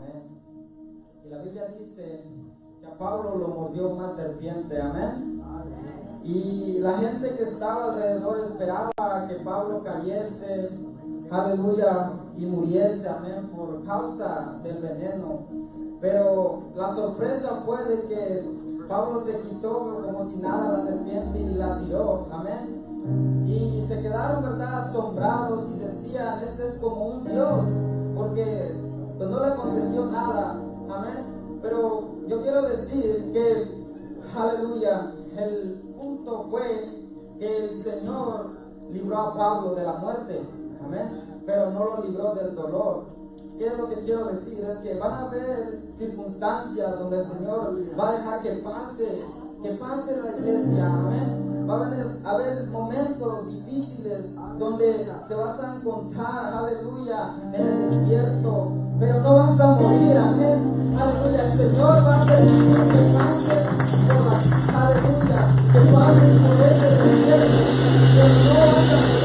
Amén. Y la Biblia dice que a Pablo lo mordió una serpiente. Amén. Y la gente que estaba alrededor esperaba que Pablo cayese, aleluya, y muriese, amén, por causa del veneno. Pero la sorpresa fue de que Pablo se quitó como si nada la serpiente y la tiró, amén. Y se quedaron, ¿verdad?, asombrados y decían: este es como un Dios, porque pues no le aconteció nada, amén. Pero yo quiero decir que, aleluya, el punto fue que el Señor libró a Pablo de la muerte, amén, pero no lo libró del dolor. ¿Qué es lo que quiero decir? Es que van a haber circunstancias donde el Señor va a dejar que pase la iglesia, amén. Va a haber momentos difíciles donde te vas a encontrar, aleluya, en el desierto, pero no vas a morir, amén, aleluya. El Señor va a permitir que pases por las, aleluya, que pases por ese desierto, pero no vas a morir.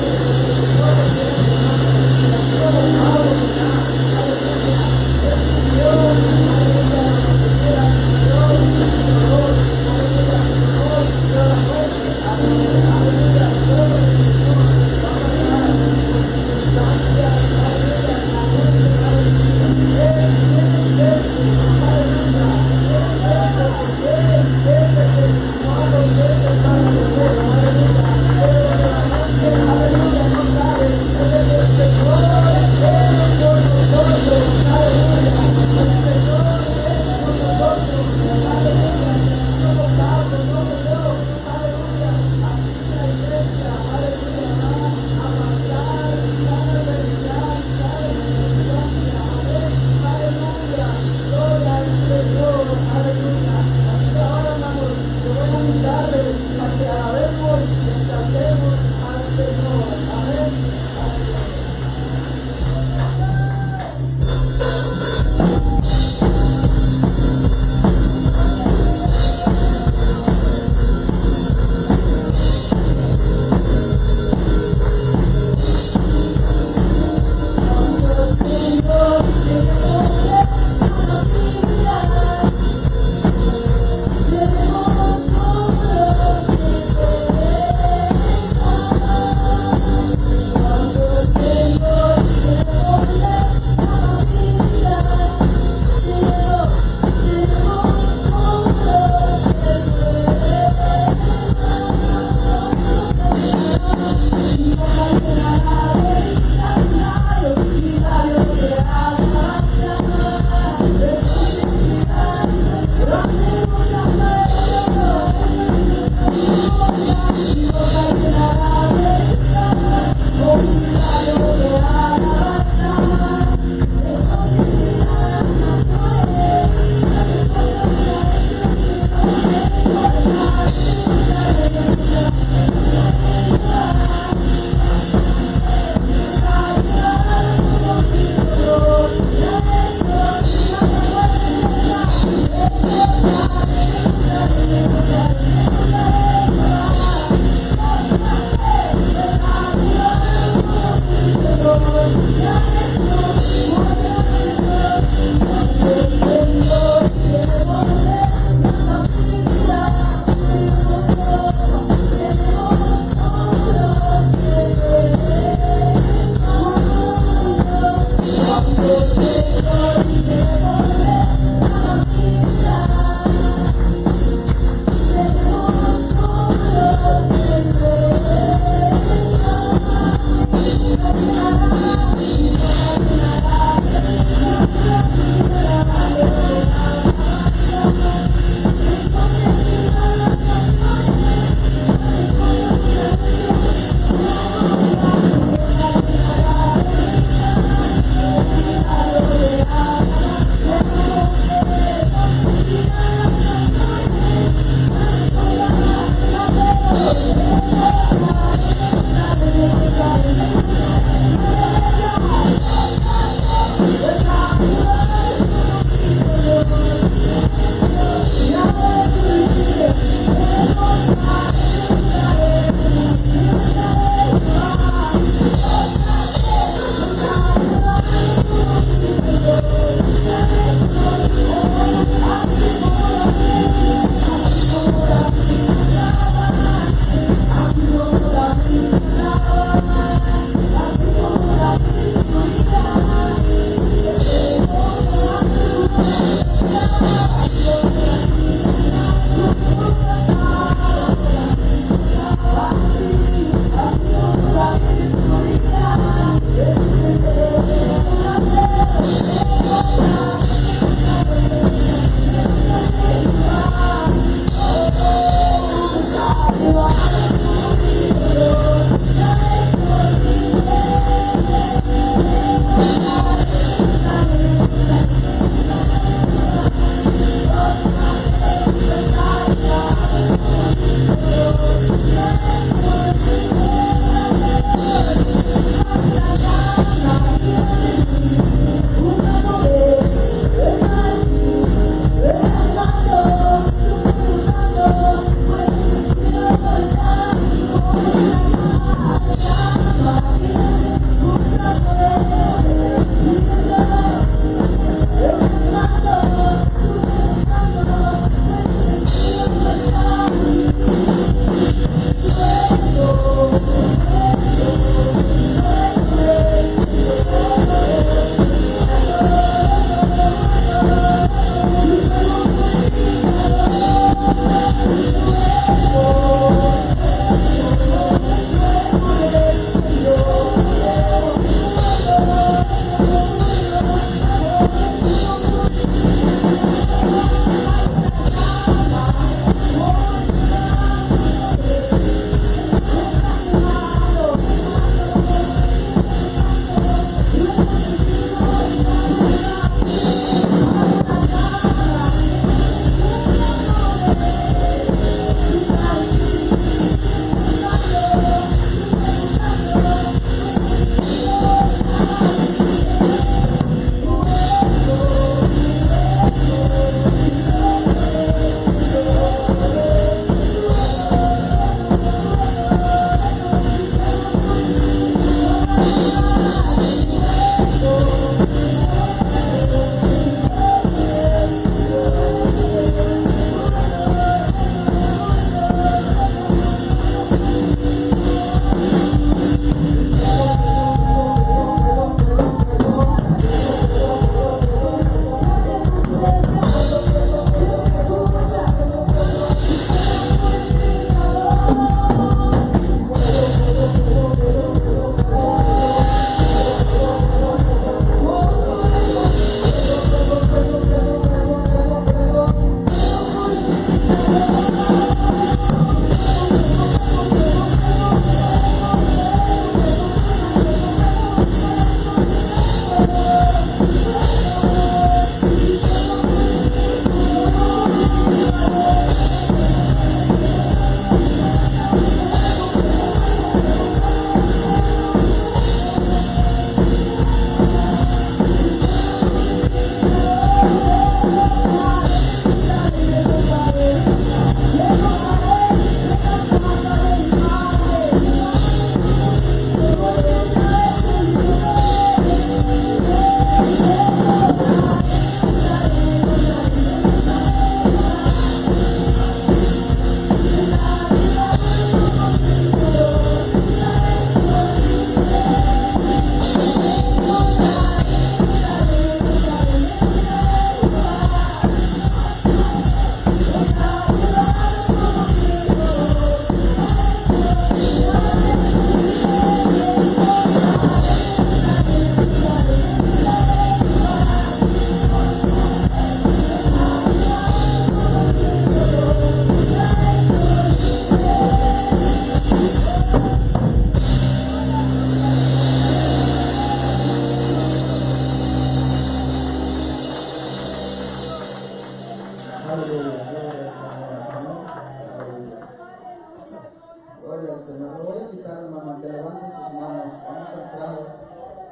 Gloria al Señor. Lo voy a invitar, hermano, a que levante sus manos. Vamos a entrar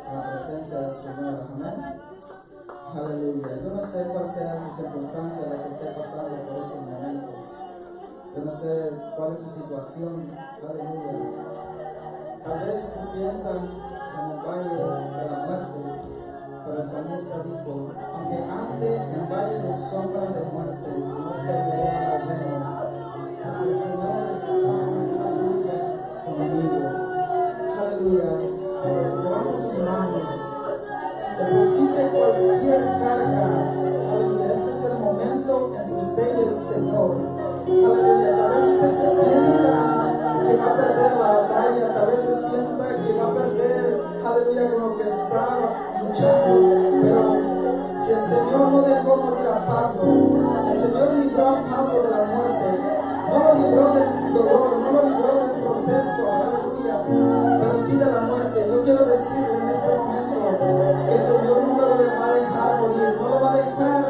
en la presencia del Señor. Amén. Aleluya. Yo no sé cuál sea su circunstancia, la que esté pasando por estos momentos. Yo no sé cuál es su situación. Aleluya. Tal vez se sientan en el valle de la muerte, pero el salmista dijo: aunque ande en valle de sombra de muerte, no temeré mal alguno, porque el Señor está, aleluya, conmigo. Aleluya. Levante sus manos. Deposite cualquier carga. Aleluya. Este es el momento entre usted y el Señor. Aleluya. Tal vez usted se sienta que va a perder la batalla. Tal vez se sienta que va a perder, aleluya, con lo que estaba luchando. Pero si el Señor no dejó morir a Pablo, el Señor libró a Pablo de la muerte. No lo libró del dolor, no lo libró del proceso. Aleluya. Pero sí de la muerte. Yo quiero decirle en este momento que el Señor no lo va a dejar morir, no lo va a dejar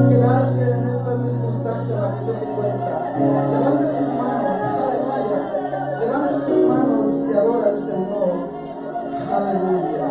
quedarse en esa circunstancia en la que usted se encuentra. Levante sus manos, aleluya. Levante sus manos y adora al Señor. Aleluya.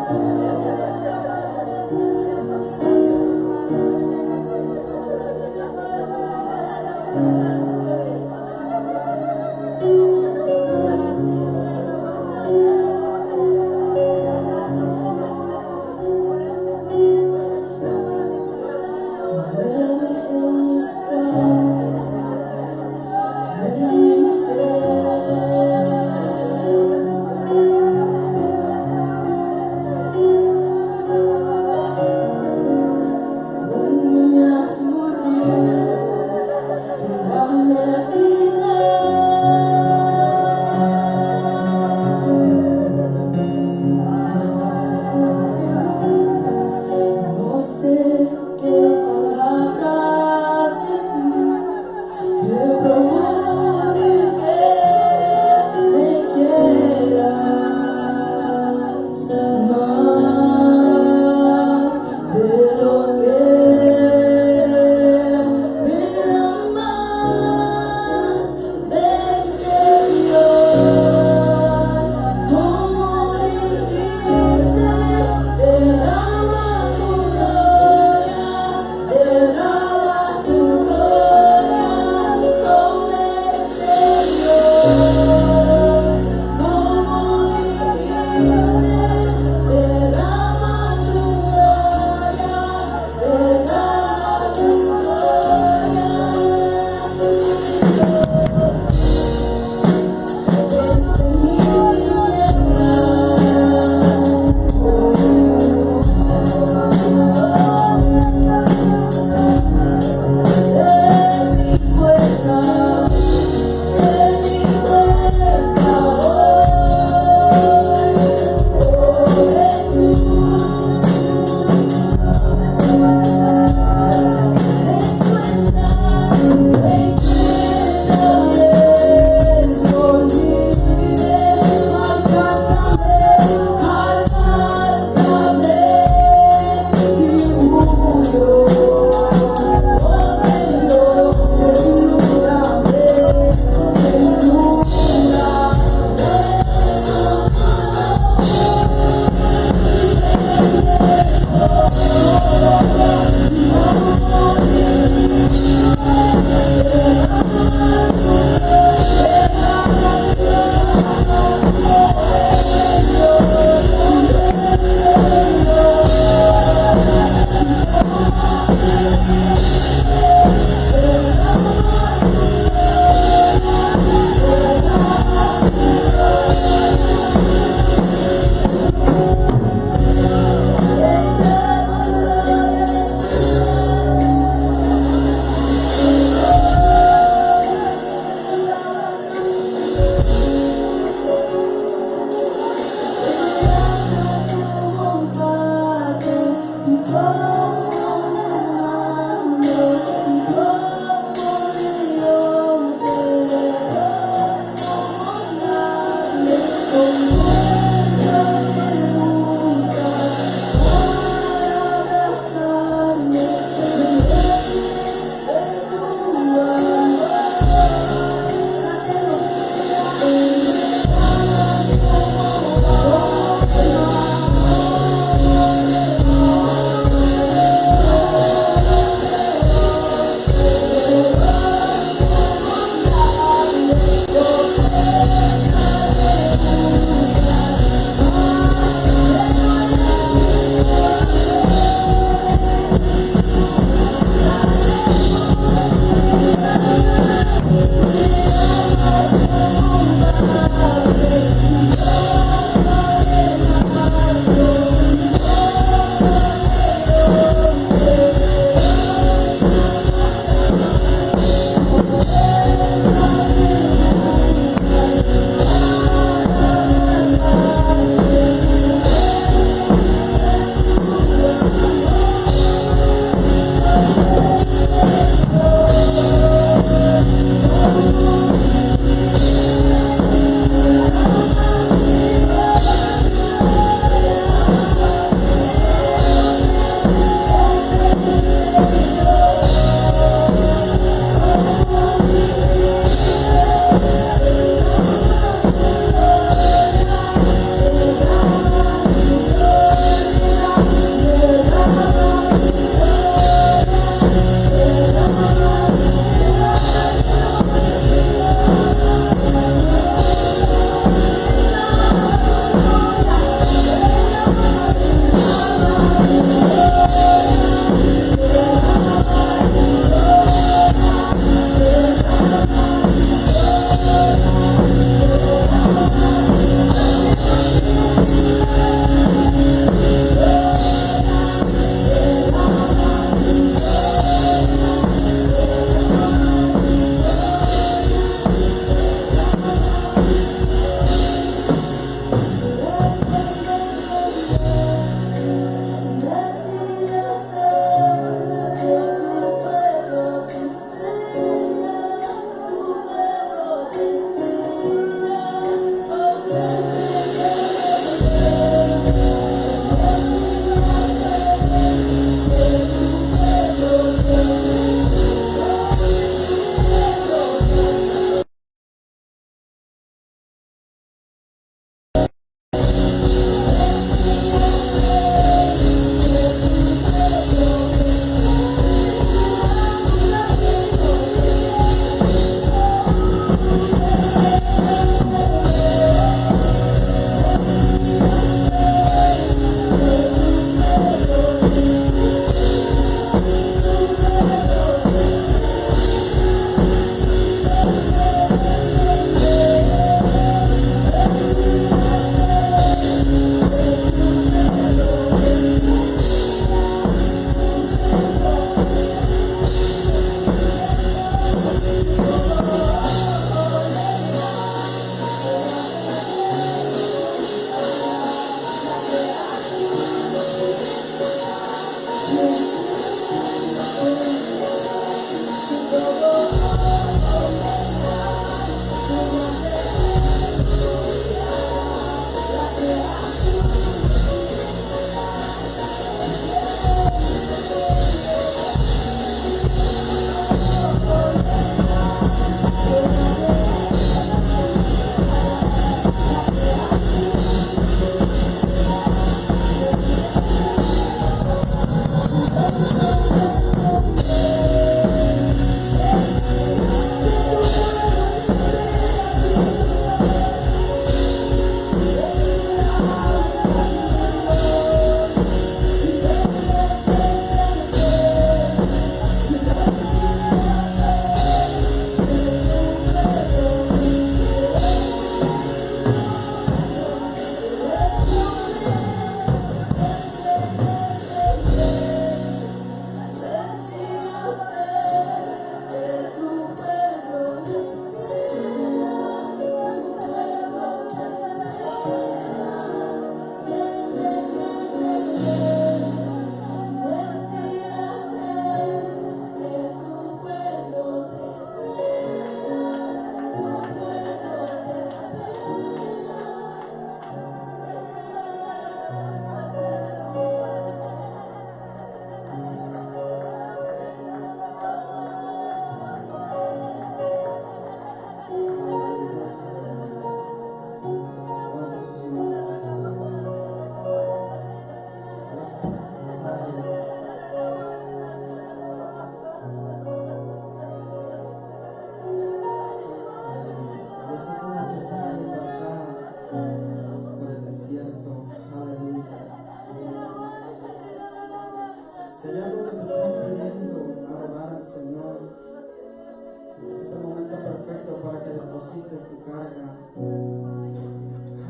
sueltes tu carga.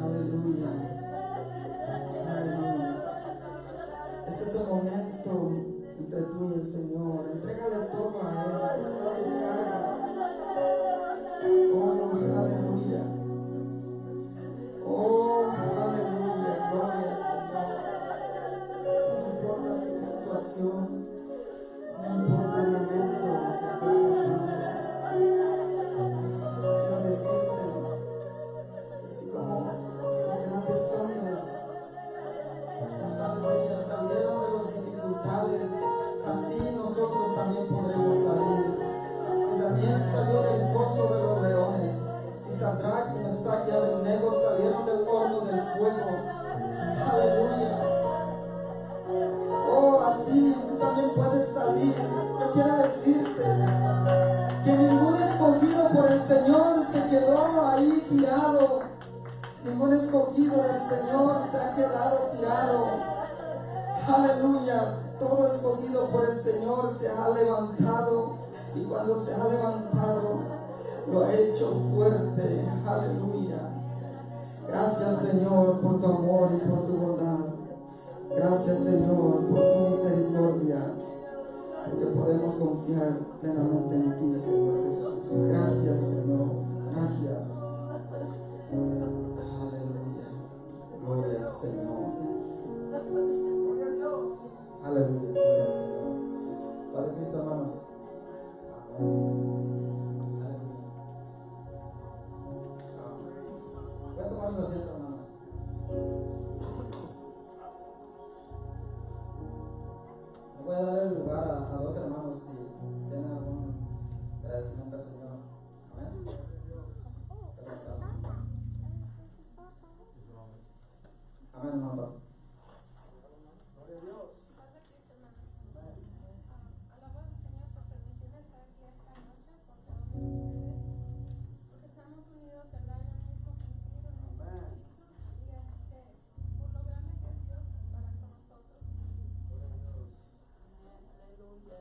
Aleluya. Aleluya. Este es el momento entre tú y el Señor. Entrégale todo a Él, todas tus cargas. Oh, aleluya. Oh, aleluya. Gloria al Señor. No importa tu situación, no importa el momento que estés pasando. Quiero decirte que así como estos grandes hombres, aleluya, salieron de las dificultades, así nosotros también podremos salir. Si Daniel salió del foso de los leones, si Sadrach, Mesach y Abednego salieron del horno del fuego, aleluya. Oh, así tú también puedes salir. Yo quiero decirte que ningún escogido por el Señor se quedó ahí tirado. Ningún escogido del Señor se ha quedado tirado. Aleluya. Todo escogido por el Señor se ha levantado. Y cuando se ha levantado, lo ha hecho fuerte. Aleluya. Gracias, Señor, por tu amor y por tu bondad. Gracias, Señor, por tu misericordia, porque podemos confiar plenamente en ti, Señor Jesús. Gracias, Señor. Gracias. Aleluya. Gloria al Señor. Aleluya. Gloria al Señor. Padre Cristo, hermanos. Amén. Aleluya. Voy a tomar su asiento, hermanos. Voy a dar el lugar a dos hermanos si tienen algún agradecimiento al Señor. Amén. Amén, hermano. Gloria a Dios. Alabo al Señor por permitirme estar aquí esta noche con todos ustedes, porque estamos unidos en el mismo sentido, en el mismo espíritu, y por lo grande que es Dios para con nosotros. Aleluya.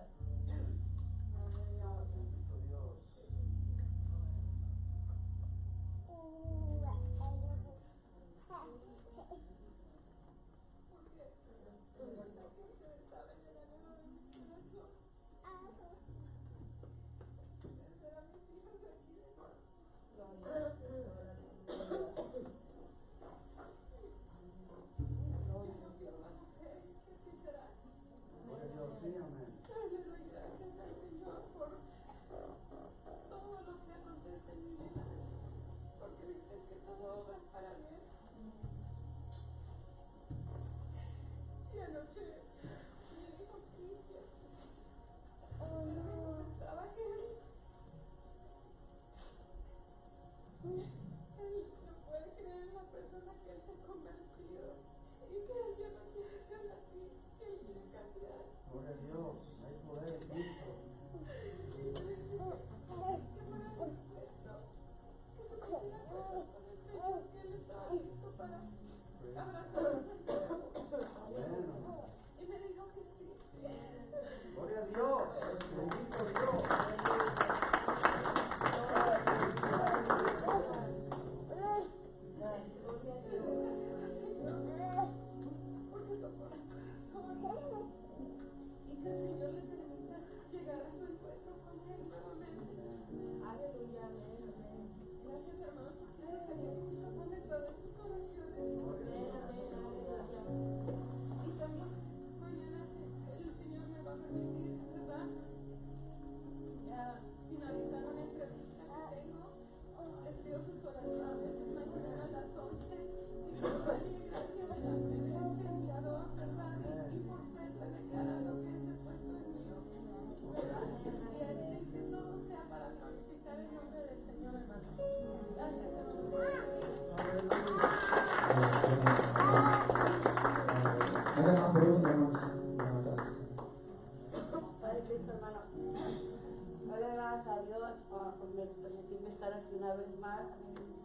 Padre Cristo, hermano, doy gracias a Dios por permitirme estar aquí una vez más.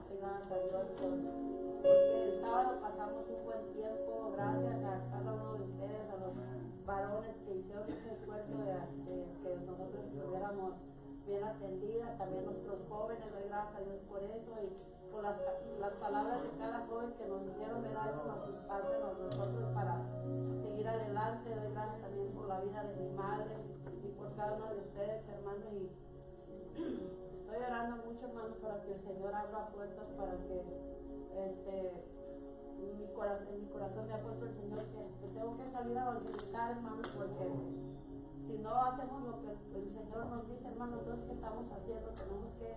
Doy gracias a Dios porque el sábado pasamos un buen tiempo. Gracias a cada uno de ustedes, a los varones que hicieron ese esfuerzo de que nosotros estuviéramos bien atendida, también nuestros jóvenes, doy gracias a Dios por eso y por las palabras de cada joven que nos hicieron, ¿verdad? Eso nos imparte a nosotros para seguir adelante. Doy gracias también por la vida de mi madre y por cada uno de ustedes, hermanos, y estoy orando mucho, hermanos, para que el Señor abra puertas, para que en mi corazón me ha puesto el Señor que tengo que salir a evangelizar, hermanos, porque si no hacemos lo que el Señor nos dice, hermanos, no es que estamos haciendo, tenemos que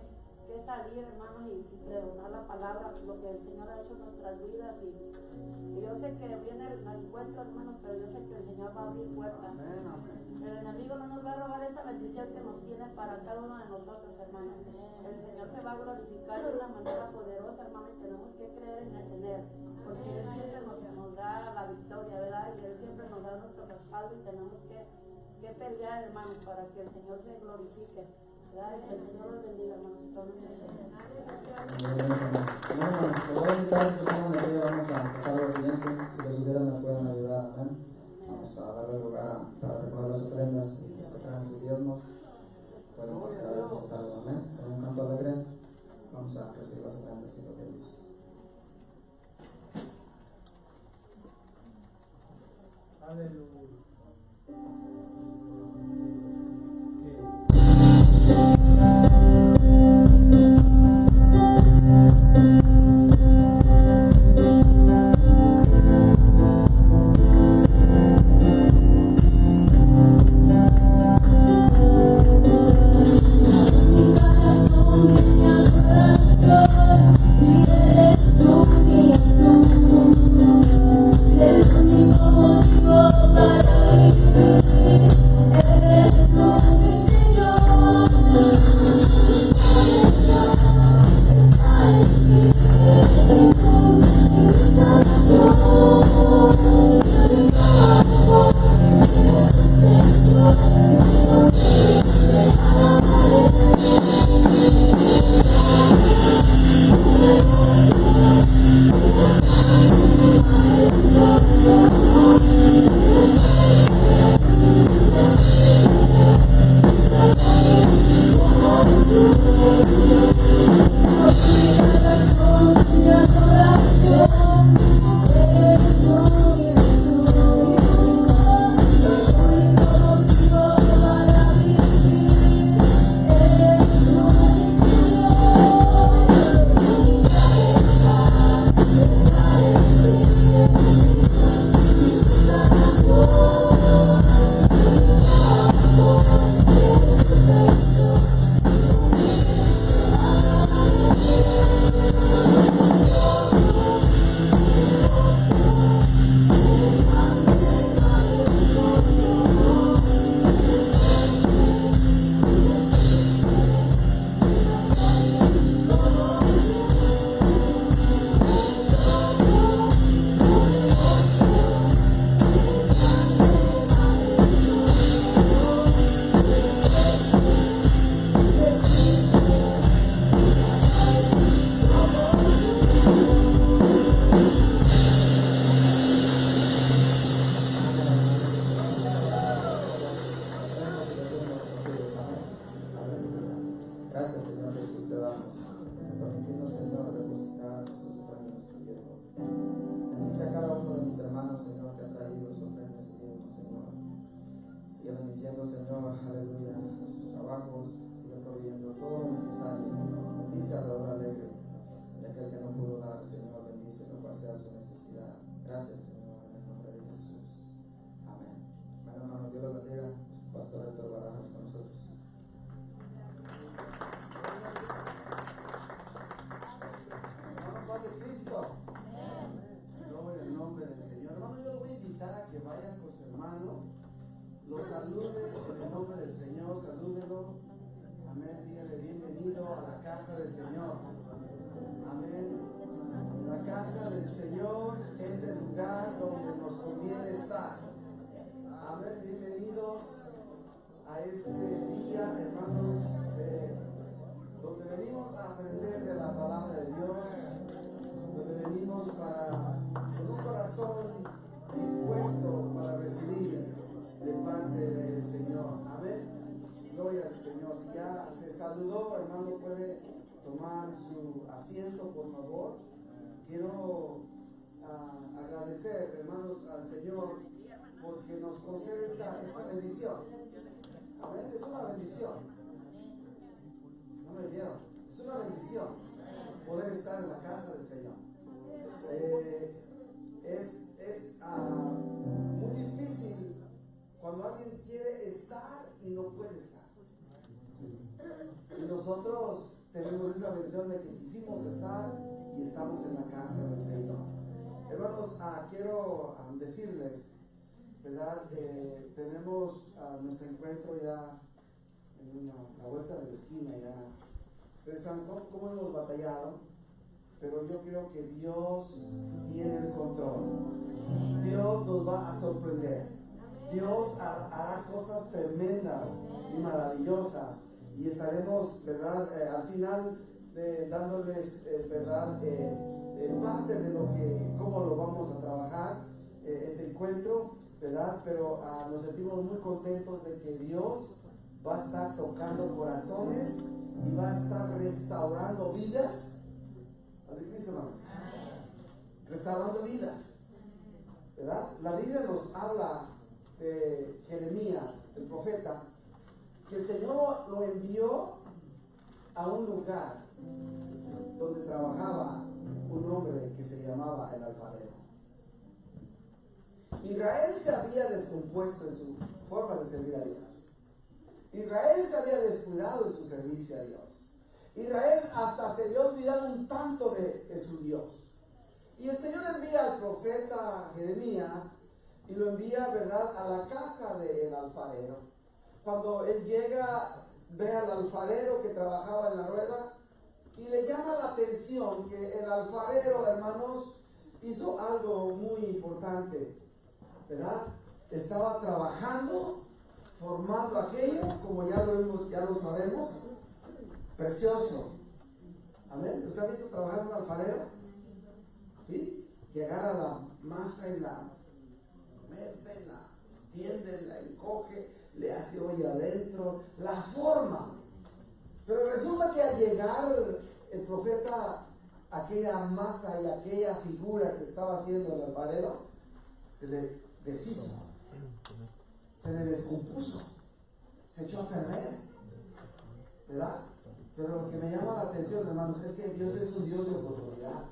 salir, hermanos, y pregonar la palabra, lo que el Señor ha hecho en nuestras vidas. Y yo sé que viene el encuentro, hermanos, pero yo sé que el Señor va a abrir puertas. Amén, amén. El enemigo no nos va a robar esa bendición que nos tiene para cada uno de nosotros, hermanos. El Señor se va a glorificar de una manera poderosa, hermanos, y tenemos que creer en Él, porque Él siempre nos da la victoria, ¿verdad? Y Él siempre nos da nuestro respaldo y tenemos que pelear, hermanos, para que el Señor se glorifique. ¿Verdad? Y que el Señor los bendiga, hermanos. Voy a invitar a que se pongan de pie. Vamos a pasar a lo siguiente. Si los hubieran, me pueden ayudar. Amén. Vamos a darle lugar para recoger las ofrendas y los que traen sus diezmos pueden pasar a depositarlo. Amén. Con un canto alegre vamos a recibir las ofrendas y los diezmos. Aleluya. Gracias, Señor Jesús, te damos. Permitirnos, Señor, depositar nuestros ofrendas, nuestro diezmo. Bendice a cada uno de mis hermanos, Señor, que ha traído su ofrenda y su diezmo, Señor. Sigue bendiciendo, Señor, aleluya, nuestros trabajos. Sigue proveyendo todo lo necesario, Señor. Bendice a la hora alegre de aquel que no pudo dar, Señor. Bendice lo cual sea su necesidad. Gracias, Señor, en el nombre de Jesús. Amén. Bueno, hermanos, Dios los bendiga. Pastor Héctor Barajas con nosotros. Hermano, paz de Cristo. Gloria al nombre del Señor. Hermano, yo lo voy a invitar a que vayan con su hermano, lo salude en el nombre del Señor, salúdelo. Amén. Dígale bienvenido a la casa del Señor. Amén. La casa del Señor es el lugar donde nos conviene estar. Amén. Bienvenidos a este día, hermanos, donde venimos a aprender de la palabra de Dios, donde venimos con un corazón dispuesto para recibir de parte del Señor. Amén. Gloria al Señor. Si ya se saludo, hermano, puede tomar su asiento, por favor. Quiero agradecer, hermanos, al Señor porque nos concede esta bendición. Amén, es una bendición. No me vieron, es una bendición poder estar en la casa del Señor. Es muy difícil cuando alguien quiere estar y no puede estar. Y nosotros tenemos esa bendición de que quisimos estar y estamos en la casa del Señor. Hermanos, quiero decirles, ¿verdad? Tenemos nuestro encuentro ya en la vuelta de la esquina. Ya ustedes saben cómo hemos batallado, pero yo creo que Dios tiene el control. Dios nos va a sorprender. Dios hará cosas tremendas y maravillosas, y estaremos, ¿verdad? Al final dándoles, ¿verdad? Parte de cómo lo vamos a trabajar este encuentro, ¿verdad? Pero nos sentimos muy contentos de que Dios va a estar tocando corazones y va a estar restaurando vidas. ¿Así Cristo, hermanos? Restaurando vidas, ¿verdad? La Biblia nos habla de Jeremías, el profeta, que el Señor lo envió a un lugar donde trabajaba un hombre que se llamaba el alfarero. Israel se había descompuesto en su forma de servir a Dios. Israel se había descuidado en su servicio a Dios. Israel hasta se había olvidado un tanto de su Dios. Y el Señor envía al profeta Jeremías y lo envía, ¿verdad?, a la casa del alfarero. Cuando él llega, ve al alfarero que trabajaba en la rueda y le llama la atención que el alfarero, hermanos, hizo algo muy importante, ¿verdad? Estaba trabajando, formando aquello, como ya lo sabemos, precioso. Amén. ¿Usted ha visto trabajar un alfarero? ¿Sí? Que agarra la masa y la mete, la extiende, la encoge, le hace olla adentro, la forma. Pero resulta que al llegar el profeta, aquella masa y aquella figura que estaba haciendo el alfarero, se le deshizo, se le descompuso, se echó a perder, ¿verdad? Pero lo que me llama la atención, hermanos, es que Dios es un Dios de oportunidad,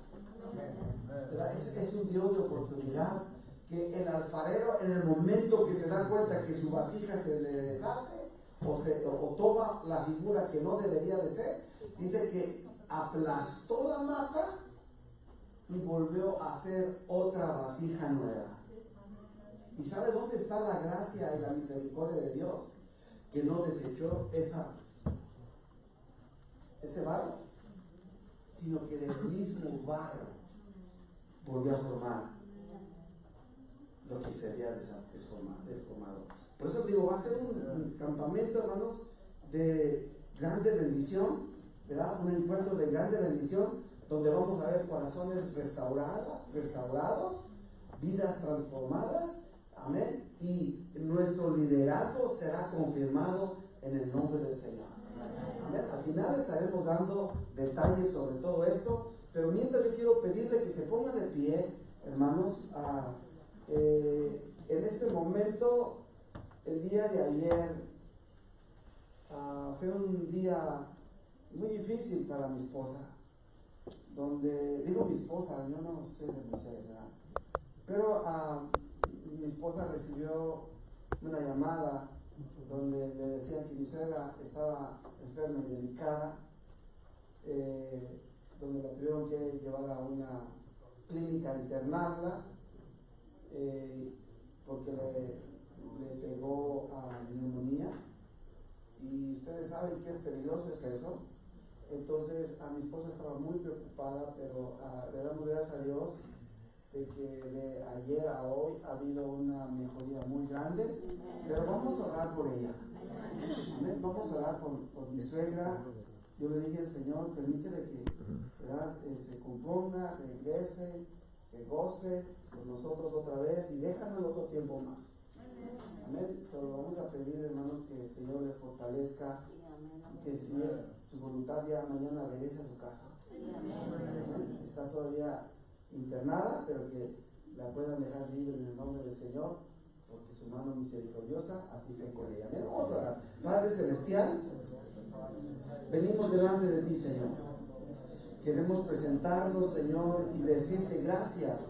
¿verdad? Es un Dios de oportunidad, que el alfarero, en el momento que se da cuenta que su vasija se le deshace o toma la figura que no debería de ser, dice que aplastó la masa y volvió a hacer otra vasija nueva. ¿Y sabe dónde está la gracia y la misericordia de Dios? Que no desechó ese barro, sino que del mismo barro volvió a formar lo que sería desformado. Por eso digo, va a ser un campamento, hermanos, de grande bendición, ¿verdad? Un encuentro de grande bendición, donde vamos a ver corazones restaurados, vidas transformadas, amén, y nuestro liderazgo será confirmado en el nombre del Señor. Amén. Al final estaremos dando detalles sobre todo esto, pero mientras yo quiero pedirle que se ponga de pie, hermanos. En ese momento, el día de ayer, fue un día muy difícil para mi esposa, donde, digo mi esposa, yo no sé de mujer, ¿verdad? Pero mi esposa recibió una llamada donde le decían que mi suegra estaba enferma y delicada, donde la tuvieron que llevar a una clínica a internarla, porque le pegó a neumonía, y ustedes saben qué peligroso es eso. Entonces a mi esposa estaba muy preocupada, pero le damos gracias a Dios de que de ayer a hoy ha habido una mejoría muy grande, pero vamos a orar por ella. Amén. Vamos a orar por mi suegra. Yo le dije al Señor, permítele que, ¿verdad?, se componga, regrese, se goce con nosotros otra vez y déjanos otro tiempo más. Amén. Solo vamos a pedir, hermanos, que el Señor le fortalezca que si es su voluntad ya mañana regrese a su casa. Está todavía internada, pero que la puedan dejar libre en el nombre del Señor, porque su mano misericordiosa así fue con ella. Amén. Vamos a orar. Padre Celestial, venimos delante de ti, Señor. Queremos presentarnos, Señor, y decirte gracias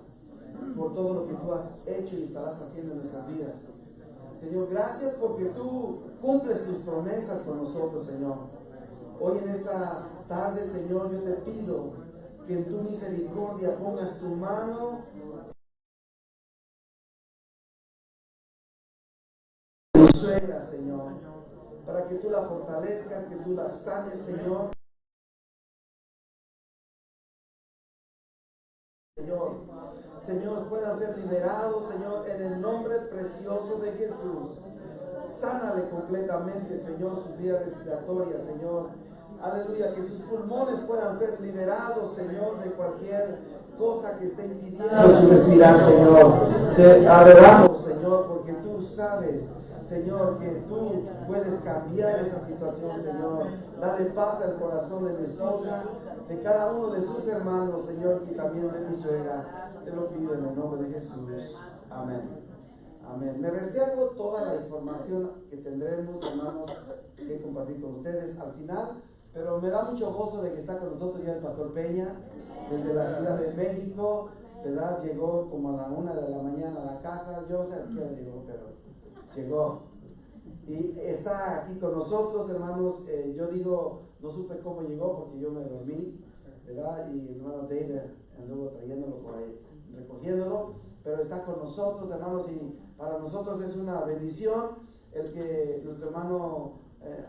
por todo lo que tú has hecho y estarás haciendo en nuestras vidas. Señor, gracias porque tú cumples tus promesas con nosotros, Señor. Hoy en esta tarde, Señor, yo te pido que en tu misericordia pongas tu mano en mi suegra, Señor, para que tú la fortalezcas, que tú la sanes, Señor. Señor, puedan ser liberados, Señor, en el nombre precioso de Jesús. Sánale completamente, Señor, su vida respiratoria, Señor. Aleluya, que sus pulmones puedan ser liberados, Señor, de cualquier cosa que esté impidiendo su respirar, Señor. Te adoramos, Señor, porque tú sabes, Señor, que tú puedes cambiar esa situación, Señor. Dale paz al corazón de mi esposa, de cada uno de sus hermanos, Señor, y también de mi suegra. Te lo pido en el nombre de Jesús. Amén. Amén. Me reservo toda la información que tendremos, hermanos, que compartir con ustedes al final, pero me da mucho gozo de que está con nosotros ya el pastor Peña, desde la Ciudad de México, ¿verdad? Llegó como a la 1 de la mañana a la casa, yo no sé a qué hora llegó, pero llegó. Y está aquí con nosotros, hermanos. Yo digo, no supe cómo llegó porque yo me dormí, ¿verdad? Y el hermano David anduvo trayéndolo por ahí, recogiéndolo, pero está con nosotros, hermanos, y para nosotros es una bendición el que nuestro hermano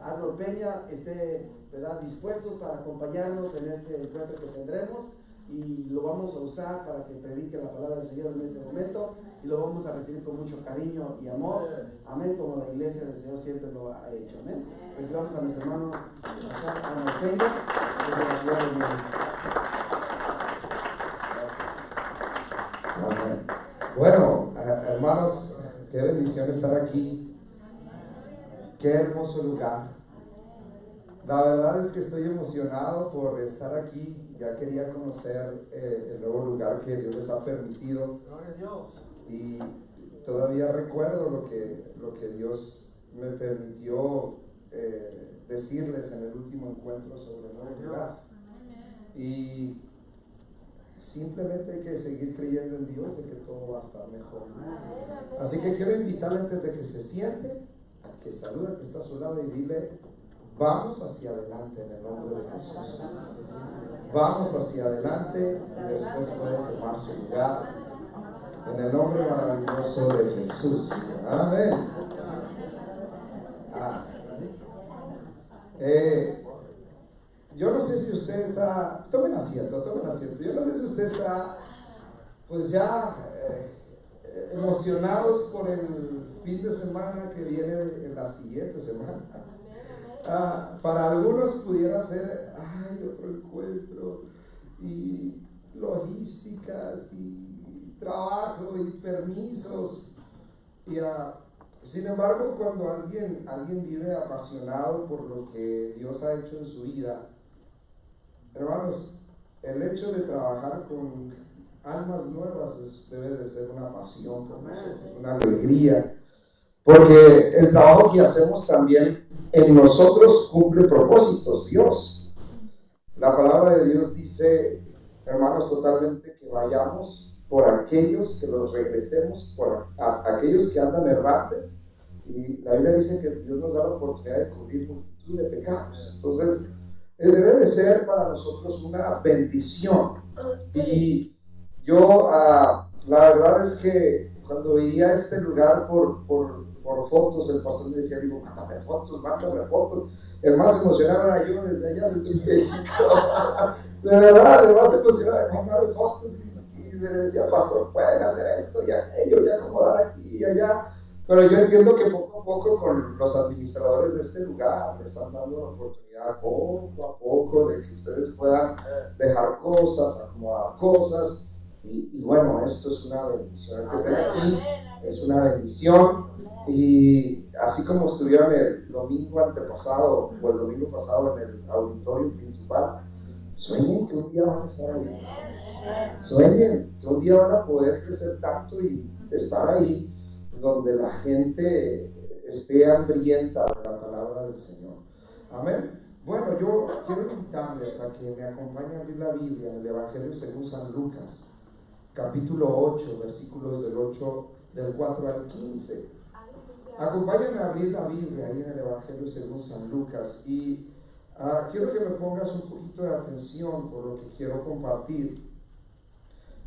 Arnold Peña esté, ¿verdad?, dispuestos para acompañarnos en este encuentro que tendremos, y lo vamos a usar para que predique la palabra del Señor en este momento, y lo vamos a recibir con mucho cariño y amor, amén, como la iglesia del Señor siempre lo ha hecho, amén. Recibamos a nuestro hermano Arnold Peña desde la Ciudad de México. Amén. Bueno, hermanos, qué bendición estar aquí. Qué hermoso lugar. La verdad es que estoy emocionado por estar aquí. Ya quería conocer el nuevo lugar que Dios les ha permitido. Gloria a Dios. Y todavía recuerdo lo que Dios me permitió decirles en el último encuentro sobre el nuevo lugar. Y simplemente hay que seguir creyendo en Dios de que todo va a estar mejor. Así que quiero invitarle, antes de que se siente, a que salude al que está a su lado y dile: vamos hacia adelante en el nombre de Jesús. Vamos hacia adelante y después puede tomar su lugar en el nombre maravilloso de Jesús. Amén. Yo no sé si usted está, tomen asiento. Yo no sé si usted está, pues ya emocionados por el fin de semana que viene en la siguiente semana. Para algunos pudiera ser, otro encuentro, y logísticas, y trabajo, y permisos. Sin embargo, cuando alguien vive apasionado por lo que Dios ha hecho en su vida, hermanos, el hecho de trabajar con almas nuevas debe de ser una pasión por nosotros, una alegría, porque el trabajo que hacemos también en nosotros cumple propósitos, Dios. La palabra de Dios dice, hermanos, totalmente que vayamos por aquellos, que los regresemos por aquellos que andan errantes, y la Biblia dice que Dios nos da la oportunidad de cubrir multitud de pecados. Entonces, debe de ser para nosotros una bendición. Y yo, la verdad es que cuando veía este lugar por fotos, el pastor me decía, mándame fotos. El más emocionado era yo desde allá, desde México. De verdad, el más emocionado, mándame fotos. Y le decía, pastor, pueden hacer esto y aquello, y acomodar aquí y allá. Pero yo entiendo que poco a poco con los administradores de este lugar les han dado la oportunidad poco a poco de que ustedes puedan dejar cosas, acomodar cosas, y bueno, esto es una bendición. El que estén aquí es una bendición, Y así como estuvieron el domingo antepasado o el domingo pasado en el auditorio principal, sueñen que un día van a estar ahí. Sueñen que un día van a poder crecer tanto y estar ahí donde la gente esté hambrienta de la palabra del Señor. Amén. Bueno, yo quiero invitarles a que me acompañen a abrir la Biblia en el Evangelio según San Lucas, capítulo 8, versículos del 4 al 15. Acompáñame a abrir la Biblia ahí en el Evangelio según San Lucas y quiero que me pongas un poquito de atención por lo que quiero compartir.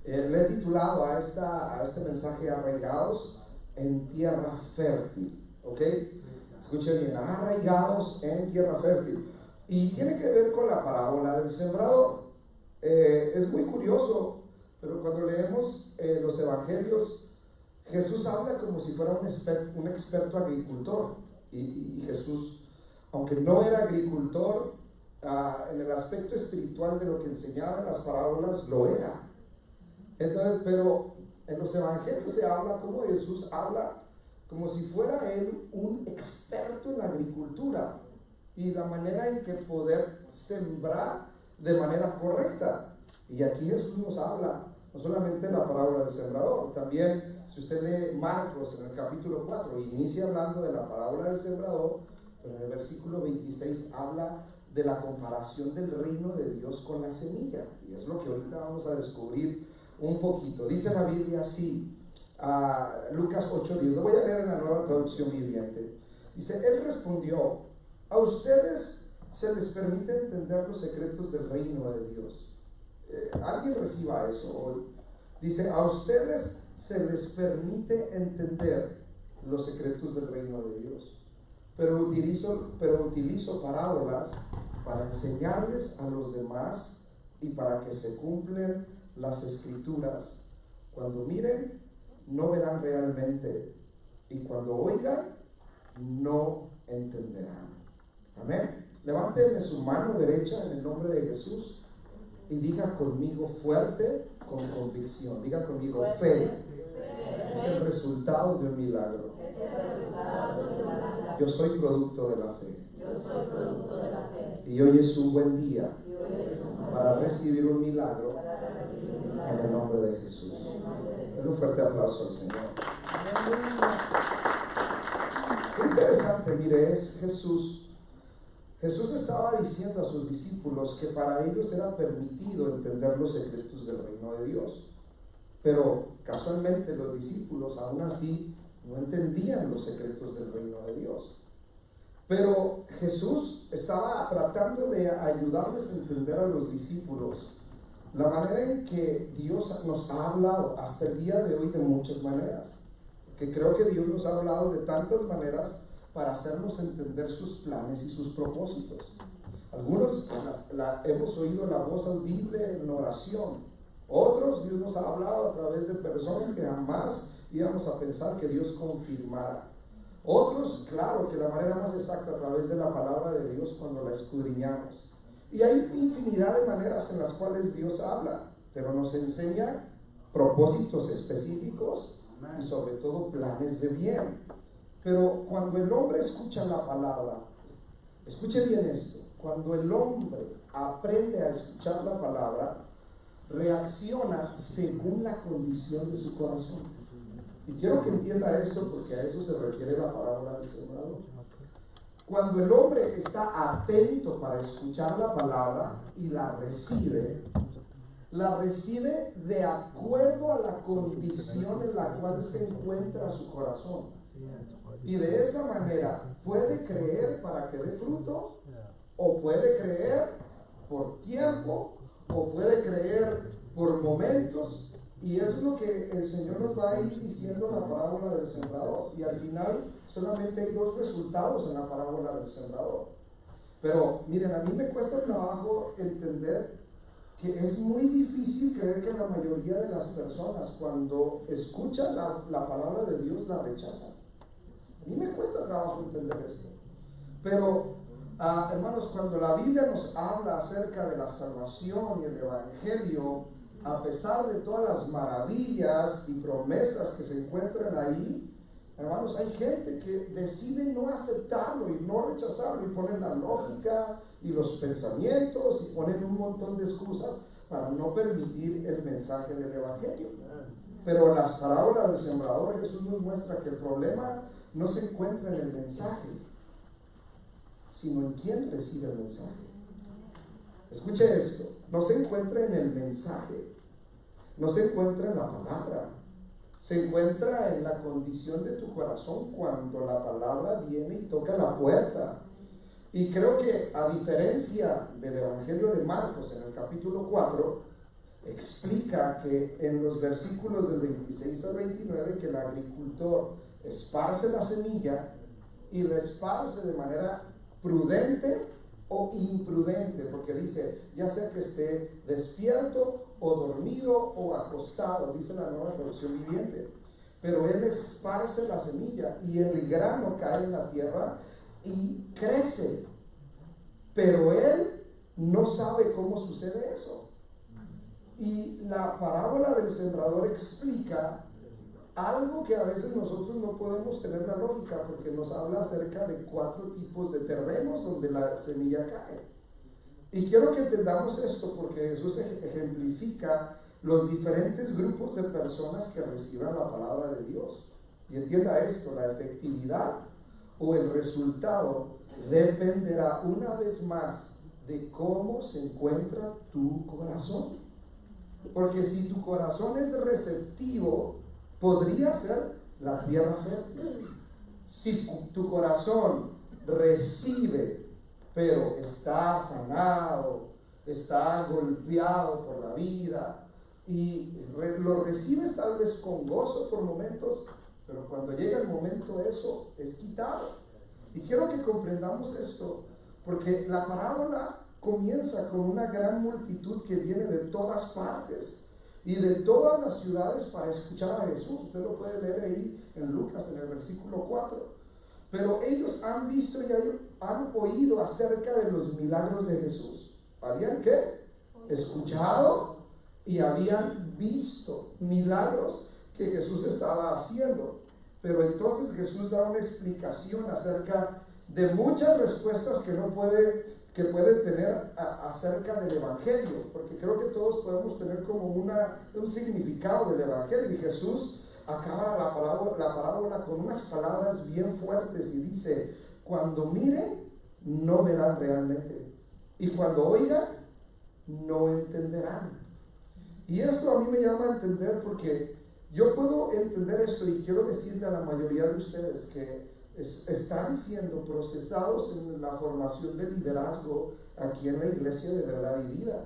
Le he titulado a este mensaje Arraigados en tierra fértil, ¿ok? Escuchen bien, arraigados en tierra fértil. Y tiene que ver con la parábola del sembrador. Es muy curioso, pero cuando leemos los evangelios, Jesús habla como si fuera un experto agricultor. Y Jesús, aunque no era agricultor, en el aspecto espiritual de lo que enseñaba en las parábolas, lo era. Entonces, pero en los evangelios se habla como Jesús habla como si fuera él un experto en la agricultura y la manera en que poder sembrar de manera correcta. Y aquí Jesús nos habla no solamente en la parábola del sembrador, también si usted lee Marcos en el capítulo 4, inicia hablando de la parábola del sembrador, pero en el versículo 26 habla de la comparación del reino de Dios con la semilla, y es lo que ahorita vamos a descubrir un poquito. Dice la Biblia así, Lucas 8:10, lo voy a leer en la Nueva Traducción Viviente. Dice, él respondió, a ustedes se les permite entender los secretos del reino de Dios. ¿Alguien reciba eso hoy? Dice, a ustedes se les permite entender los secretos del reino de Dios, pero utilizo parábolas para enseñarles a los demás y para que se cumplen las escrituras. Cuando miren, no verán realmente, y cuando oigan, no entenderán. Amén. Levánteme su mano derecha en el nombre de Jesús y diga conmigo fuerte, con convicción. Diga conmigo, fe es el resultado de un milagro. Yo soy producto de la fe. Y hoy es un buen día para recibir un milagro en el nombre de Jesús. Den un fuerte aplauso al Señor. Qué interesante, mire, es Jesús. Jesús estaba diciendo a sus discípulos que para ellos era permitido entender los secretos del reino de Dios. Pero casualmente los discípulos aún así no entendían los secretos del reino de Dios. Pero Jesús estaba tratando de ayudarles a entender a los discípulos la manera en que Dios nos ha hablado hasta el día de hoy de muchas maneras. Que creo que Dios nos ha hablado de tantas maneras para hacernos entender sus planes y sus propósitos. Algunos hemos oído la voz audible en oración. Otros, Dios nos ha hablado a través de personas que jamás íbamos a pensar que Dios confirmara. Otros, claro, que la manera más exacta a través de la palabra de Dios cuando la escudriñamos. Y hay infinidad de maneras en las cuales Dios habla, pero nos enseña propósitos específicos y sobre todo planes de bien. Pero cuando el hombre escucha la palabra, escuche bien esto, cuando el hombre aprende a escuchar la palabra, reacciona según la condición de su corazón. Y quiero que entienda esto porque a eso se refiere la parábola del sembrador. Cuando el hombre está atento para escuchar la palabra y la recibe de acuerdo a la condición en la cual se encuentra su corazón. Y de esa manera puede creer para que dé fruto, o puede creer por tiempo, o puede creer por momentos. Y eso es lo que el Señor nos va a ir diciendo en la parábola del sembrador. Y al final solamente hay dos resultados en la parábola del sembrador. Pero miren, a mí me cuesta trabajo entender que es muy difícil creer que la mayoría de las personas cuando escuchan la palabra de Dios la rechazan. A mí me cuesta trabajo entender esto. Pero, hermanos, cuando la Biblia nos habla acerca de la salvación y el Evangelio, a pesar de todas las maravillas y promesas que se encuentran ahí, Hermanos, hay gente que decide no aceptarlo y no rechazarlo y ponen la lógica y los pensamientos y ponen un montón de excusas para no permitir el mensaje del Evangelio. Pero las parábolas del sembrador, Jesús nos muestra que el problema no se encuentra en el mensaje, sino en quién recibe el mensaje. Escuche esto, no se encuentra en el mensaje, no se encuentra en la palabra, se encuentra en la condición de tu corazón cuando la palabra viene y toca la puerta. Y creo que a diferencia del Evangelio de Marcos en el capítulo 4, explica que en los versículos del 26 al 29 que el agricultor esparce la semilla y la esparce de manera prudente o imprudente, porque dice, ya sea que esté despierto o dormido o acostado, dice la Nueva Traducción Viviente, pero él esparce la semilla y el grano cae en la tierra y crece, pero él no sabe cómo sucede eso. Y la parábola del sembrador explica algo que a veces nosotros no podemos tener la lógica, porque nos habla acerca de 4 tipos de terrenos donde la semilla cae. Y quiero que entendamos esto porque Jesús ejemplifica los diferentes grupos de personas que reciban la palabra de Dios. Y entienda esto, la efectividad o el resultado dependerá una vez más de cómo se encuentra tu corazón. Porque si tu corazón es receptivo, podría ser la tierra fértil. Si tu corazón recibe, pero está afanado, está golpeado por la vida, y lo recibes tal vez con gozo por momentos, pero cuando llega el momento eso es quitado. Y quiero que comprendamos esto, porque la parábola comienza con una gran multitud que viene de todas partes y de todas las ciudades para escuchar a Jesús. Usted lo puede leer ahí en Lucas en el versículo 4. Pero ellos han visto y han oído acerca de los milagros de Jesús. ¿Habían qué? Escuchado y habían visto milagros que Jesús estaba haciendo. Pero entonces Jesús da una explicación acerca de muchas respuestas que pueden tener acerca del Evangelio, porque creo que todos podemos tener como un significado del Evangelio. Y Jesús acaba la parábola con unas palabras bien fuertes y dice: cuando miren, no verán realmente, y cuando oigan, no entenderán. Y esto a mí me llama a entender, porque yo puedo entender esto y quiero decirle a la mayoría de ustedes que están siendo procesados en la formación de liderazgo aquí en la Iglesia de Verdad y Vida.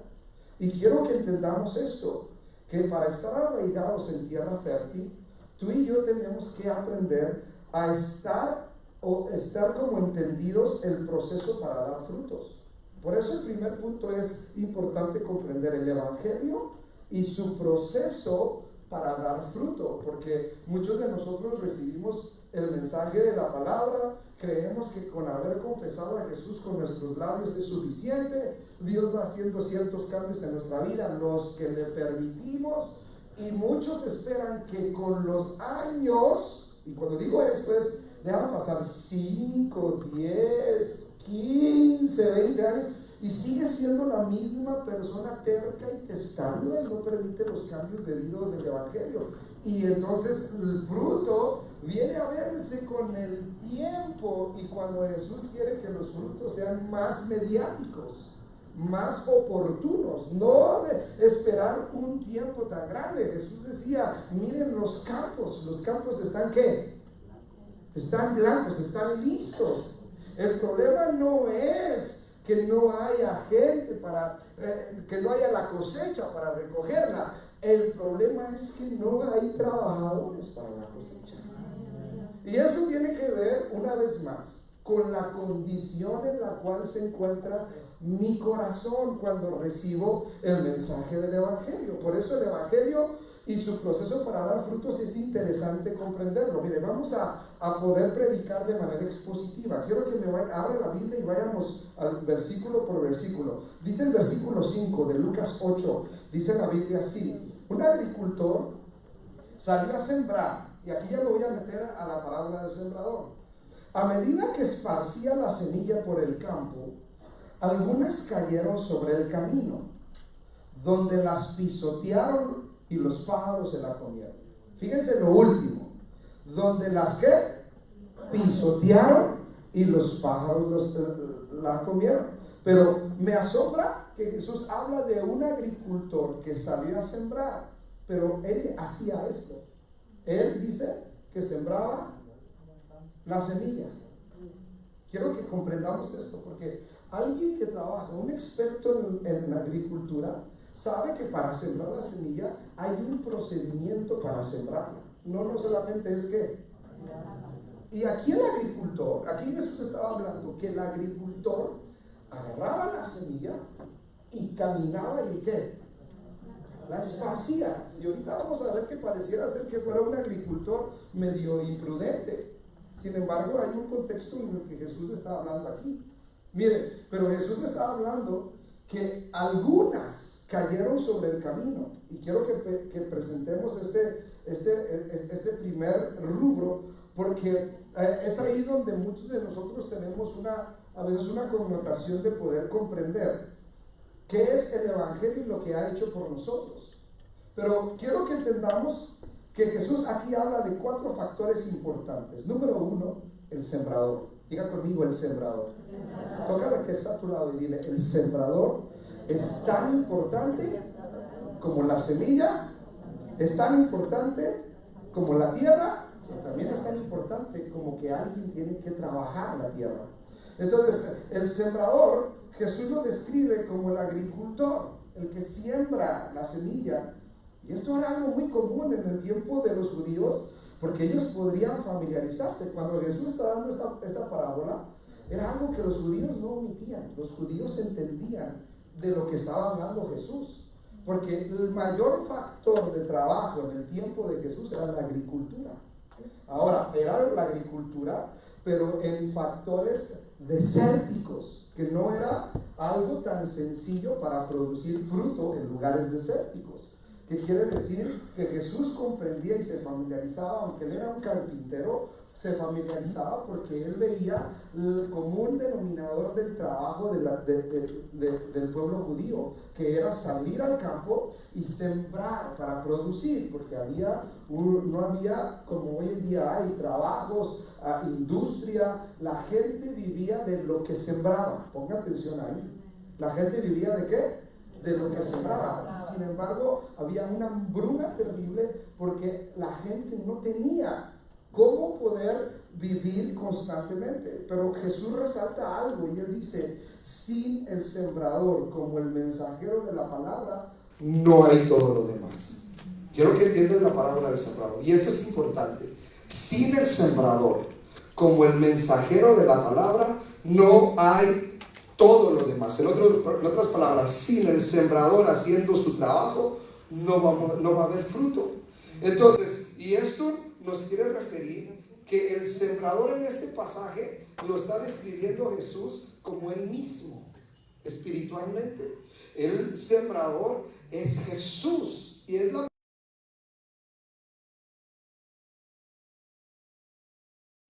Y quiero que entendamos esto, que para estar arraigados en tierra fértil, tú y yo tenemos que aprender a estar como entendidos el proceso para dar frutos. Por eso el primer punto es importante comprender el Evangelio y su proceso para dar fruto, porque muchos de nosotros recibimos el mensaje de la palabra, creemos que con haber confesado a Jesús con nuestros labios es suficiente. Dios va haciendo ciertos cambios en nuestra vida, los que le permitimos, y muchos esperan que con los años, y cuando digo esto es, dejan pasar 5, 10, 15, 20 años, y sigue siendo la misma persona terca y testaruda y no permite los cambios debido del Evangelio. Y entonces el fruto viene a verse con el tiempo, y cuando Jesús quiere que los frutos sean más mediáticos, más oportunos, no de esperar un tiempo tan grande. Jesús decía: miren los campos están ¿qué? Están blancos, están listos. El problema no es que no haya gente que no haya la cosecha para recogerla. El problema es que no hay trabajadores para la cosecha. Y eso tiene que ver, una vez más, con la condición en la cual se encuentra mi corazón cuando recibo el mensaje del Evangelio. Por eso el Evangelio y su proceso para dar frutos es interesante comprenderlo. Mire, vamos a poder predicar de manera expositiva. Quiero que abra la Biblia y vayamos al versículo por versículo. Dice el versículo 5 de Lucas 8, dice la Biblia así: un agricultor salió a sembrar Y aquí ya me voy a meter a la parábola del sembrador. A medida que esparcía la semilla por el campo, algunas cayeron sobre el camino, donde las pisotearon y los pájaros se la comieron. Fíjense lo último, donde las que pisotearon y los pájaros la comieron. Pero me asombra que Jesús habla de un agricultor que salió a sembrar, pero él hacía esto. Él dice que sembraba la semilla. Quiero que comprendamos esto, porque alguien que trabaja, un experto en agricultura, sabe que para sembrar la semilla hay un procedimiento para sembrarla. No solamente es que... Y aquí el agricultor, aquí Jesús estaba hablando que el agricultor agarraba la semilla y caminaba y ¿qué? La esparcía. Y ahorita vamos a ver que pareciera ser que fuera un agricultor medio imprudente. Sin embargo, hay un contexto en el que Jesús está hablando aquí. Miren, pero Jesús estaba hablando que algunas cayeron sobre el camino. Y quiero que presentemos este primer rubro, porque es ahí donde muchos de nosotros tenemos a veces una connotación de poder comprender qué es el Evangelio y lo que ha hecho por nosotros. Pero quiero que entendamos que Jesús aquí habla de 4 factores importantes. Número 1, el sembrador. Diga conmigo, el sembrador. Tócale que está a tu lado y dile, el sembrador es tan importante como la semilla, es tan importante como la tierra, pero también es tan importante como que alguien tiene que trabajar la tierra. Entonces, el sembrador, Jesús lo describe como el agricultor, el que siembra la semilla. Y esto era algo muy común en el tiempo de los judíos, porque ellos podrían familiarizarse. Cuando Jesús está dando esta parábola, era algo que los judíos no omitían. Los judíos entendían de lo que estaba hablando Jesús, porque el mayor factor de trabajo en el tiempo de Jesús era la agricultura. Ahora, era la agricultura, pero en factores desérticos, que no era algo tan sencillo para producir fruto en lugares desérticos. Que quiere decir que Jesús comprendía y se familiarizaba, aunque él era un carpintero, se familiarizaba porque él veía el común denominador del trabajo del pueblo judío, que era salir al campo y sembrar para producir, porque no había, como hoy en día hay, trabajos, industria. La gente vivía de lo que sembraba. Ponga atención ahí. La gente vivía de ¿qué? De lo que sembraba. Sin embargo, había una hambruna terrible porque la gente no tenía cómo poder vivir constantemente. Pero Jesús resalta algo y él dice, sin el sembrador como el mensajero de la palabra, no hay todo lo demás. Quiero que entiendan la parábola del sembrador, y esto es importante. Sin el sembrador como el mensajero de la palabra, no hay todo lo demás. En otras palabras, sin el sembrador haciendo su trabajo, no va a haber fruto. Entonces, y esto nos quiere referir que el sembrador en este pasaje lo está describiendo Jesús como él mismo, espiritualmente. El sembrador es Jesús, y es la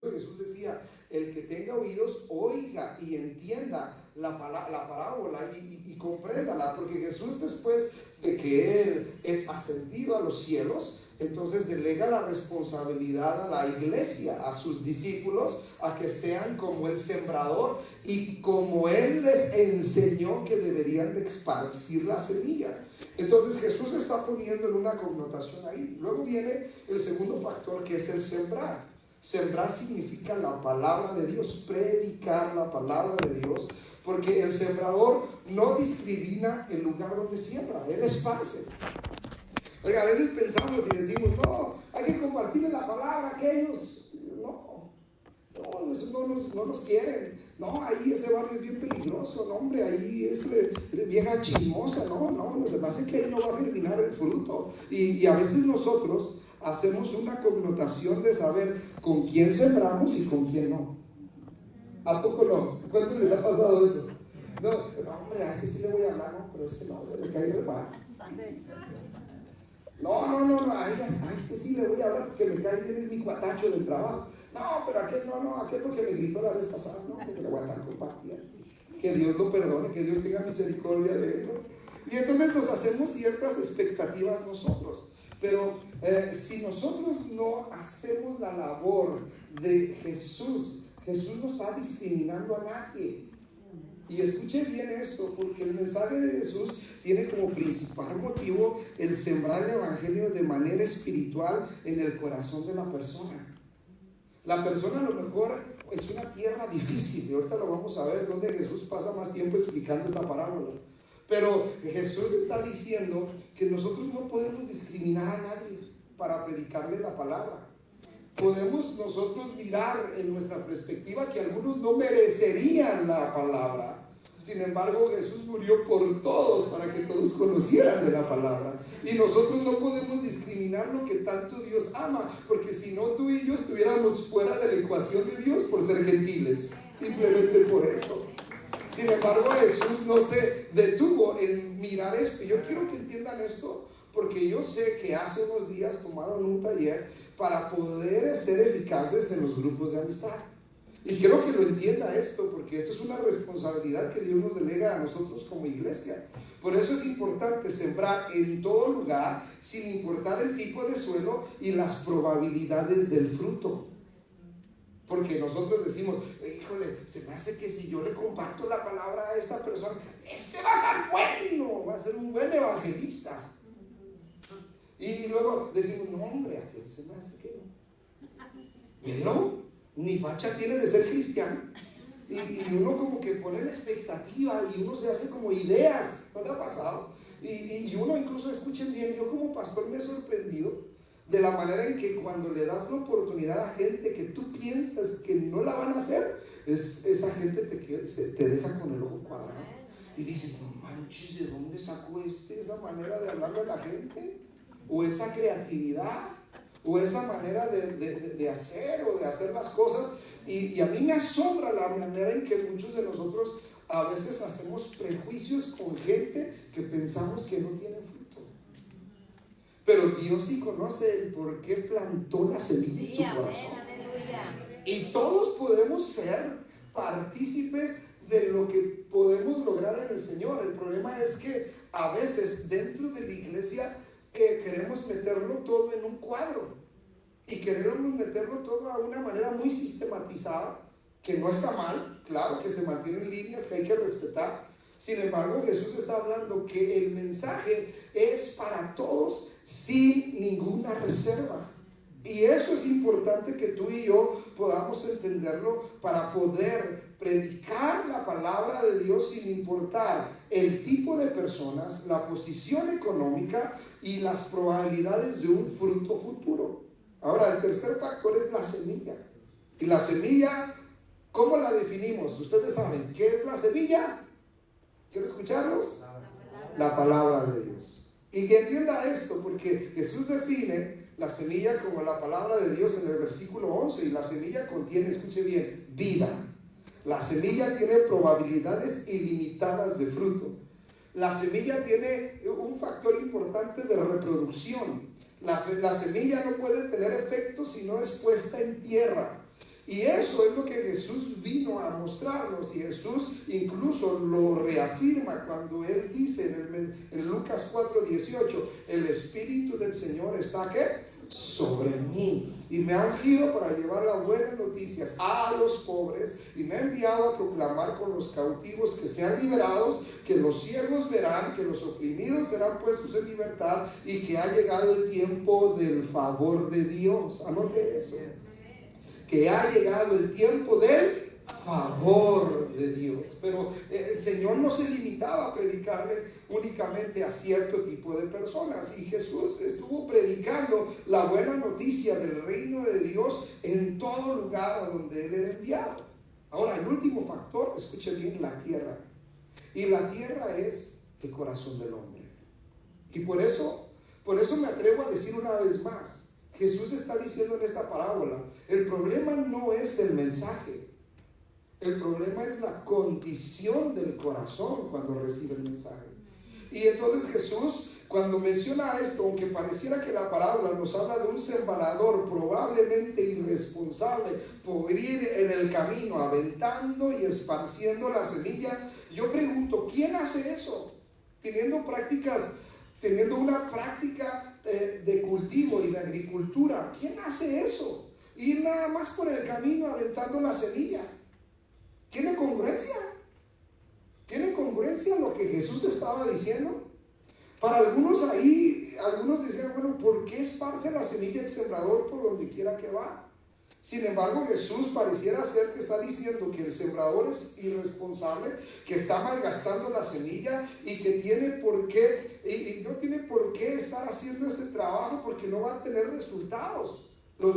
Jesús decía, el que tenga oídos, oiga y entienda la parábola y compréndala, porque Jesús, después de que él es ascendido a los cielos, entonces delega la responsabilidad a la iglesia, a sus discípulos, a que sean como el sembrador y como él les enseñó que deberían de esparcir la semilla. Entonces Jesús está poniendo en una connotación ahí. Luego viene el segundo factor, que es el sembrar. Sembrar significa la palabra de Dios, predicar la palabra de Dios, porque el sembrador no discrimina el lugar donde siembra, él esparce. Porque a veces pensamos y decimos, no, hay que compartirle la palabra a aquellos. No nos quieren. No, ahí ese barrio es bien peligroso, no, hombre, ahí es vieja chismosa, no, se me hace que ahí no va a germinar el fruto. Y a veces nosotros hacemos una connotación de saber con quién sembramos y con quién no. ¿A poco no? ¿Cuánto les ha pasado eso? No, hombre, a este sí le voy a hablar, no, pero este no, se le cae el mal. No, a este sí le voy a hablar porque me cae bien, es mi cuatacho del trabajo. No, pero aquel porque me gritó la vez pasada, no, porque le voy a estar compartiendo. Que Dios lo perdone, que Dios tenga misericordia de él, ¿no? Y entonces nos hacemos ciertas expectativas nosotros. Pero si nosotros no hacemos la labor de Jesús, Jesús no está discriminando a nadie. Y escuche bien esto, porque el mensaje de Jesús tiene como principal motivo el sembrar el evangelio de manera espiritual en el corazón de la persona. La persona a lo mejor es una tierra difícil, y ahorita lo vamos a ver, donde Jesús pasa más tiempo explicando esta parábola. Pero Jesús está diciendo que nosotros no podemos discriminar a nadie para predicarle la palabra. Podemos nosotros mirar en nuestra perspectiva que algunos no merecerían la palabra. Sin embargo, Jesús murió por todos para que todos conocieran de la palabra. Y nosotros no podemos discriminar lo que tanto Dios ama, porque si no, tú y yo estuviéramos fuera de la ecuación de Dios por ser gentiles. Simplemente por eso. Sin embargo, Jesús no se detuvo en mirar esto. Yo quiero que entiendan esto, porque yo sé que hace unos días tomaron un taller para poder ser eficaces en los grupos de amistad. Y quiero que lo entienda esto, porque esto es una responsabilidad que Dios nos delega a nosotros como iglesia. Por eso es importante sembrar en todo lugar, sin importar el tipo de suelo y las probabilidades del fruto. Porque nosotros decimos, híjole, se me hace que si yo le comparto la palabra a esta persona, este va a ser bueno, va a ser un buen evangelista. Y luego decimos, no hombre, aquel se me hace que no. Pero ni facha tiene de ser cristiano. Y uno como que pone la expectativa y uno se hace como ideas. ¿No le ha pasado? Y uno incluso, escuchen bien, yo como pastor me he sorprendido de la manera en que cuando le das la oportunidad a gente que tú piensas que no la van a hacer, esa gente te deja con el ojo cuadrado. Y dices, no manches, ¿de dónde sacó esa manera de hablarle a la gente? O esa creatividad, o esa manera de hacer o de hacer las cosas. Y a mí me asombra la manera en que muchos de nosotros a veces hacemos prejuicios con gente que pensamos que no tiene fruto. Pero Dios sí conoce el por qué plantó la semilla en su corazón. Y todos podemos ser partícipes de lo que podemos lograr en el Señor. El problema es que a veces dentro de la iglesia queremos meterlo todo en un cuadro y queremos meterlo todo a una manera muy sistematizada, que no está mal, claro que se mantienen líneas que hay que respetar. Sin embargo, Jesús está hablando que el mensaje es para todos sin ninguna reserva. Y eso es importante que tú y yo podamos entenderlo para poder predicar la palabra de Dios sin importar el tipo de personas, la posición económica y las probabilidades de un fruto futuro. Ahora, el tercer factor es la semilla. Y la semilla, ¿cómo la definimos? Ustedes saben, ¿qué es la semilla? ¿Quiero escucharlos? La palabra de Dios. Y que entienda esto, porque Jesús define la semilla como la palabra de Dios en el versículo 11, y la semilla contiene, escuche bien, vida. La semilla tiene probabilidades ilimitadas de fruto. La semilla tiene un factor importante de reproducción. La semilla no puede tener efecto si no es puesta en tierra. Y eso es lo que Jesús vino a mostrarnos, y Jesús incluso lo reafirma cuando Él dice en Lucas 4:18, el Espíritu del Señor está ¿qué? Sobre mí, y me ha ungido para llevar las buenas noticias a los pobres, y me ha enviado a proclamar con los cautivos que sean liberados, que los ciegos verán, que los oprimidos serán puestos en libertad, y que ha llegado el tiempo del favor de Dios. Anote eso, que ha llegado el tiempo del favor de Dios. Pero el Señor no se limitaba a predicarle únicamente a cierto tipo de personas, y Jesús estuvo predicando la buena noticia del reino de Dios en todo lugar a donde Él era enviado. Ahora, el último factor, escuche bien, la tierra. Y la tierra es el corazón del hombre. Y por eso me atrevo a decir una vez más, Jesús está diciendo en esta parábola, el problema no es el mensaje, el problema es la condición del corazón cuando recibe el mensaje. Y entonces Jesús cuando menciona esto, aunque pareciera que la parábola nos habla de un sembrador probablemente irresponsable por ir en el camino aventando y esparciendo la semilla, yo pregunto, ¿quién hace eso? Teniendo una práctica de cultivo y de agricultura, ¿quién hace eso? Ir nada más por el camino aventando la semilla. ¿Tiene congruencia? ¿Tiene congruencia lo que Jesús estaba diciendo? Para algunos algunos decían, bueno, ¿por qué esparce la semilla el sembrador por donde quiera que va? Sin embargo, Jesús pareciera ser que está diciendo que el sembrador es irresponsable, que está malgastando la semilla y que no tiene por qué estar haciendo ese trabajo porque no va a tener los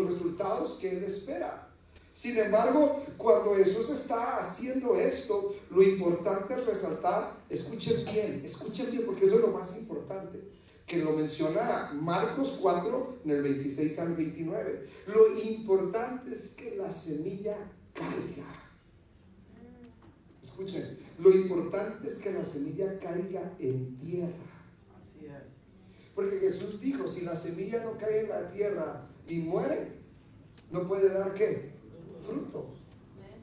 resultados que él espera. Sin embargo, cuando Jesús está haciendo esto, lo importante es resaltar, escuchen bien, porque eso es lo más importante, que lo menciona Marcos 4, en el 26 al 29. Lo importante es que la semilla caiga. Escuchen, lo importante es que la semilla caiga en tierra. Así es. Porque Jesús dijo, si la semilla no cae en la tierra y muere, no puede dar ¿qué? Fruto.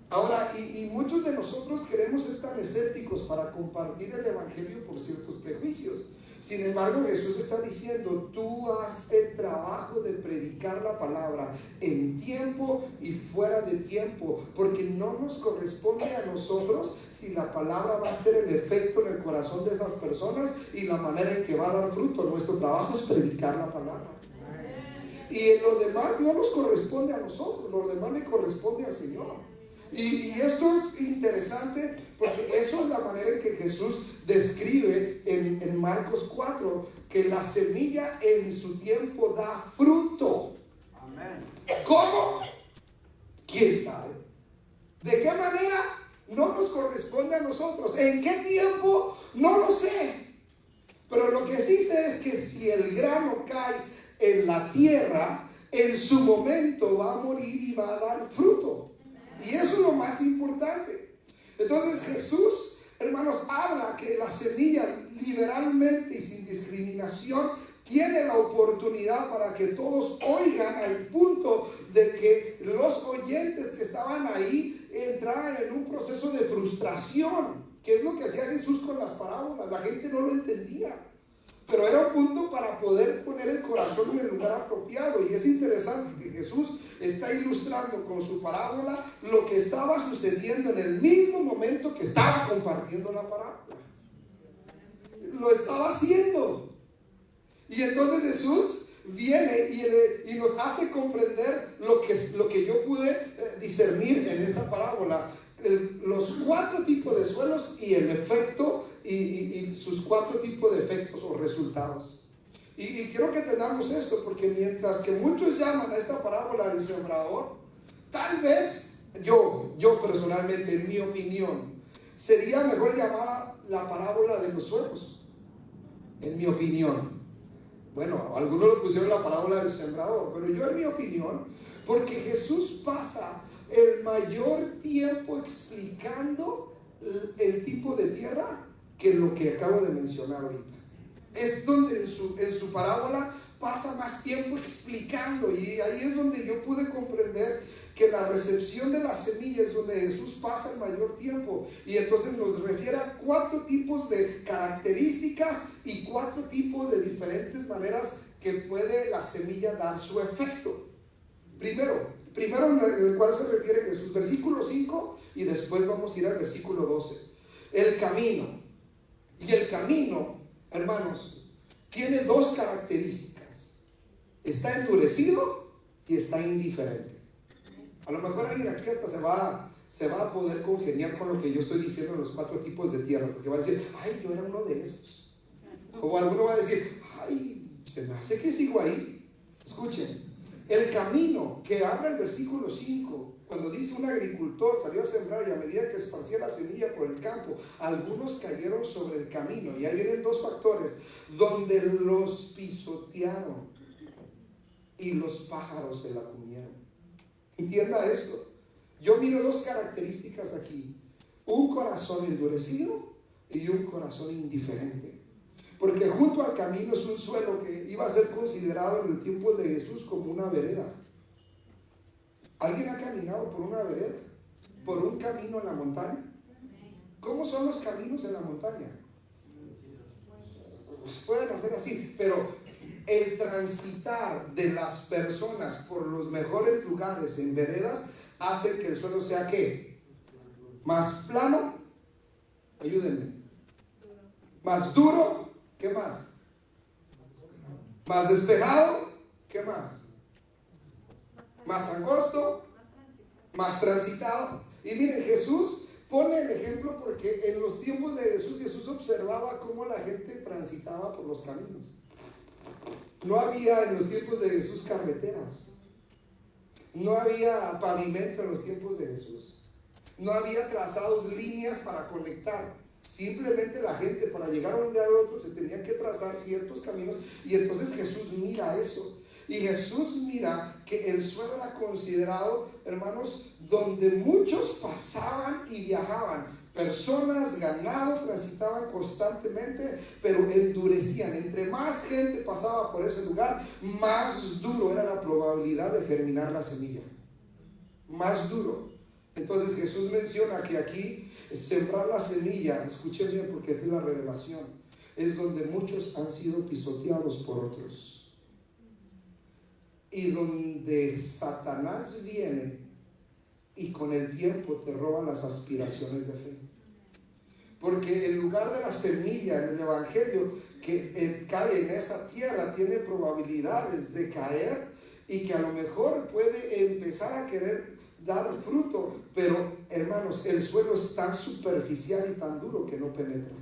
Ahora, y muchos de nosotros queremos ser tan escépticos para compartir el evangelio por ciertos prejuicios. Sin embargo, Jesús está diciendo, tú haz el trabajo de predicar la palabra en tiempo y fuera de tiempo, porque no nos corresponde a nosotros si la palabra va a hacer el efecto en el corazón de esas personas y la manera en que va a dar fruto. Nuestro trabajo es predicar la palabra. Y lo demás no nos corresponde a nosotros, lo demás le corresponde al Señor. Y esto es interesante porque eso es la manera en que Jesús describe en Marcos 4, que la semilla en su tiempo da fruto. Amén. ¿Cómo? ¿Quién sabe? ¿De qué manera? No nos corresponde a nosotros. ¿En qué tiempo? No lo sé. Pero lo que sí sé es que si el grano cae en la tierra, en su momento va a morir y va a dar fruto. Y eso es lo más importante. Entonces Jesús, hermanos, habla que la semilla liberalmente y sin discriminación tiene la oportunidad para que todos oigan, al punto de que los oyentes que estaban ahí entraran en un proceso de frustración, que es lo que hacía Jesús con las parábolas. La gente no lo entendía, pero era un punto para poder poner el corazón en el lugar apropiado. Y es interesante que Jesús está ilustrando con su parábola lo que estaba sucediendo en el mismo momento que estaba compartiendo la parábola. Lo estaba haciendo. Y entonces Jesús viene y nos hace comprender lo que yo pude discernir en esta parábola. Los 4 tipos de suelos y el efecto y sus 4 tipos de efectos o resultados. Y quiero que entendamos esto, porque mientras que muchos llaman a esta parábola del sembrador, tal vez yo personalmente, en mi opinión, sería mejor llamar la parábola de los suelos, en mi opinión. Bueno, algunos lo pusieron la parábola del sembrador, pero yo, en mi opinión, porque Jesús pasa el mayor tiempo explicando el tipo de tierra que lo que acabo de mencionar ahorita. Es donde en su parábola pasa más tiempo explicando, y ahí es donde yo pude comprender que la recepción de la semilla es donde Jesús pasa el mayor tiempo. Y entonces nos refiere a 4 tipos de características y 4 tipos de diferentes maneras que puede la semilla dar su efecto. Primero en el cual se refiere Jesús, versículo 5, y después vamos a ir al versículo 12. El camino. Y el camino, hermanos, tiene 2 características. Está endurecido y está indiferente. A lo mejor alguien aquí hasta se va a poder congeniar con lo que yo estoy diciendo en los 4 tipos de tierras, porque va a decir, ay, yo era uno de esos. O alguno va a decir, ay, se me hace que sigo ahí. Escuchen, el camino que habla el versículo 5, cuando dice un agricultor salió a sembrar y a medida que esparcía la semilla por el campo, algunos cayeron sobre el camino. Y ahí vienen 2 factores, donde los pisotearon y los pájaros se la comieron. Entienda esto. Yo miro 2 características aquí: un corazón endurecido y un corazón indiferente. Porque junto al camino es un suelo que iba a ser considerado en el tiempo de Jesús como una vereda. ¿Alguien ha caminado por una vereda? ¿Por un camino en la montaña? ¿Cómo son los caminos en la montaña? Pueden hacer así, pero el transitar de las personas por los mejores lugares en veredas hace que el suelo sea ¿qué? Más plano, ayúdenme, más duro, ¿qué más? Más despejado, ¿qué más? Más angosto, más transitado. Y miren, Jesús pone el ejemplo porque en los tiempos de Jesús, Jesús observaba cómo la gente transitaba por los caminos. No había en los tiempos de Jesús carreteras. No había pavimento en los tiempos de Jesús. No había trazados, líneas para conectar. Simplemente la gente para llegar a un día al otro se tenía que trazar ciertos caminos. Y entonces Jesús mira eso. Y Jesús mira que el suelo era considerado, hermanos, donde muchos pasaban y viajaban. Personas, ganado, transitaban constantemente, pero endurecían. Entre más gente pasaba por ese lugar, más duro era la probabilidad de germinar la semilla. Más duro. Entonces Jesús menciona que aquí sembrar la semilla, escuchen bien porque esta es la revelación, es donde muchos han sido pisoteados por otros. Y donde Satanás viene y con el tiempo te roba las aspiraciones de fe. Porque en lugar de la semilla en el evangelio que cae en esa tierra, tiene probabilidades de caer y que a lo mejor puede empezar a querer dar fruto, pero hermanos, el suelo es tan superficial y tan duro que no penetra.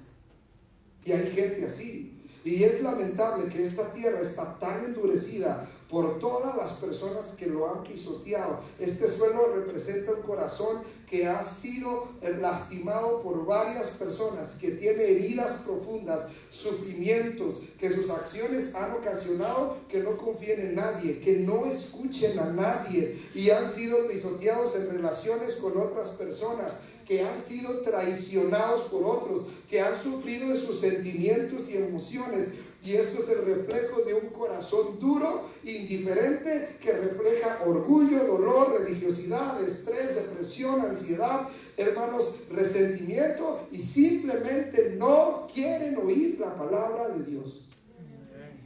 Y hay gente así. Y es lamentable que esta tierra está tan endurecida por todas las personas que lo han pisoteado. Este suelo representa un corazón que ha sido lastimado por varias personas, que tiene heridas profundas, sufrimientos, que sus acciones han ocasionado que no confíen en nadie, que no escuchen a nadie, y han sido pisoteados en relaciones con otras personas, que han sido traicionados por otros, que han sufrido de sus sentimientos y emociones. Y esto es el reflejo de un corazón duro, indiferente, que refleja orgullo, dolor, religiosidad, estrés, depresión, ansiedad, hermanos, resentimiento, y simplemente no quieren oír la palabra de Dios.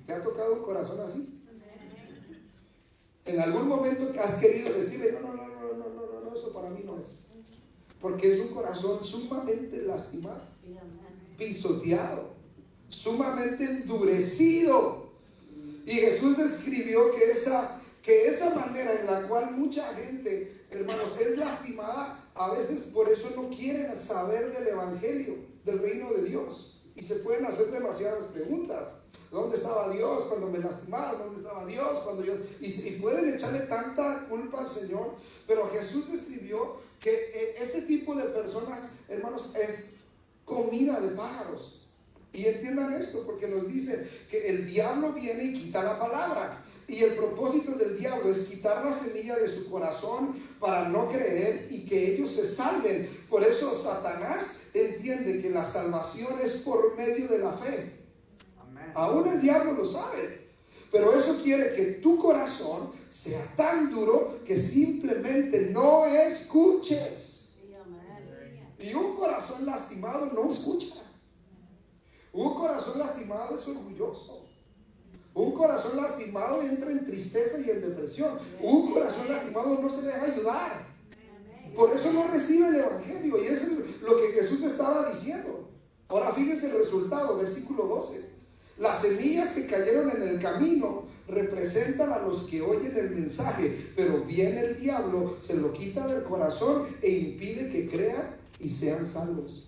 ¿Te ha tocado un corazón así? En algún momento que has querido decirle, no, eso para mí no es. Porque es un corazón sumamente lastimado, pisoteado, sumamente endurecido. Y Jesús describió que esa manera en la cual mucha gente, hermanos, es lastimada, a veces por eso no quieren saber del evangelio, del reino de Dios. Y se pueden hacer demasiadas preguntas. ¿Dónde estaba Dios cuando me lastimaron? ¿Dónde estaba Dios cuando yo...? Y pueden echarle tanta culpa al Señor. Pero Jesús describió que ese tipo de personas, hermanos, es comida de pájaros. Y entiendan esto, porque nos dice que el diablo viene y quita la palabra. Y el propósito del diablo es quitar la semilla de su corazón para no creer y que ellos se salven. Por eso Satanás entiende que la salvación es por medio de la fe. Amén. Aún el diablo lo sabe. Pero eso quiere que tu corazón sea tan duro que simplemente no escuches. Y un corazón lastimado no escucha. Un corazón lastimado es orgulloso. Un corazón lastimado entra en tristeza y en depresión. Un corazón lastimado no se deja ayudar. Por eso no recibe el evangelio. Y eso es lo que Jesús estaba diciendo. Ahora fíjense el resultado, versículo 12. Las semillas que cayeron en el camino representan a los que oyen el mensaje, pero viene el diablo, se lo quita del corazón e impide que crean y sean salvos.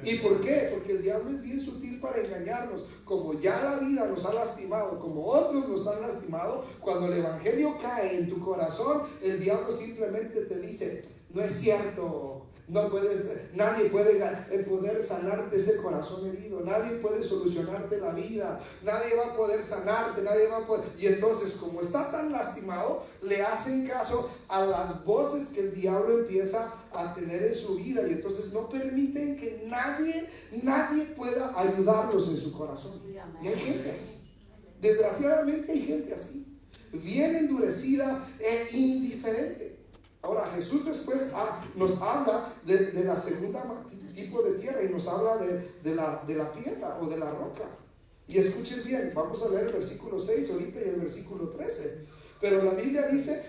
¿Y por qué? Porque el diablo es bien sutil para engañarnos. Como ya la vida nos ha lastimado, como otros nos han lastimado, cuando el evangelio cae en tu corazón, el diablo simplemente te dice, no es cierto, Nadie puede poder sanarte ese corazón herido. Nadie puede solucionarte la vida. Nadie va a poder sanarte. Nadie va a poder. Y entonces, como está tan lastimado, le hacen caso a las voces que el diablo empieza a tener en su vida. Y entonces no permiten que nadie pueda ayudarlos en su corazón. Y hay gente así. Desgraciadamente hay gente así, bien endurecida e indiferente. Ahora Jesús después nos habla de la segunda tipo de tierra y nos habla de la piedra o de la roca. Y escuchen bien, vamos a leer el versículo 6 ahorita y el versículo 13. Pero la Biblia dice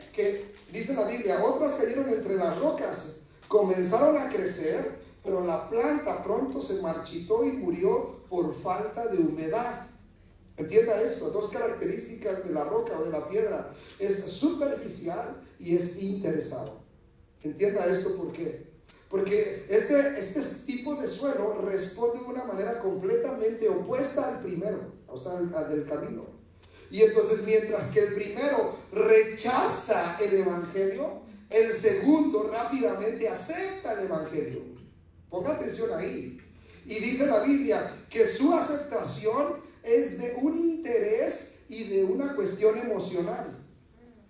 la Biblia, otras cayeron entre las rocas, comenzaron a crecer, pero la planta pronto se marchitó y murió por falta de humedad. Entienda esto, dos características de la roca o de la piedra: es superficial y es interesado. Entienda esto, ¿por qué? Porque este tipo de suelo responde de una manera completamente opuesta al primero, o sea, al del camino. Y entonces, mientras que el primero rechaza el evangelio, el segundo rápidamente acepta el evangelio. Ponga atención ahí. Y dice la Biblia que su aceptación es de un interés y de una cuestión emocional.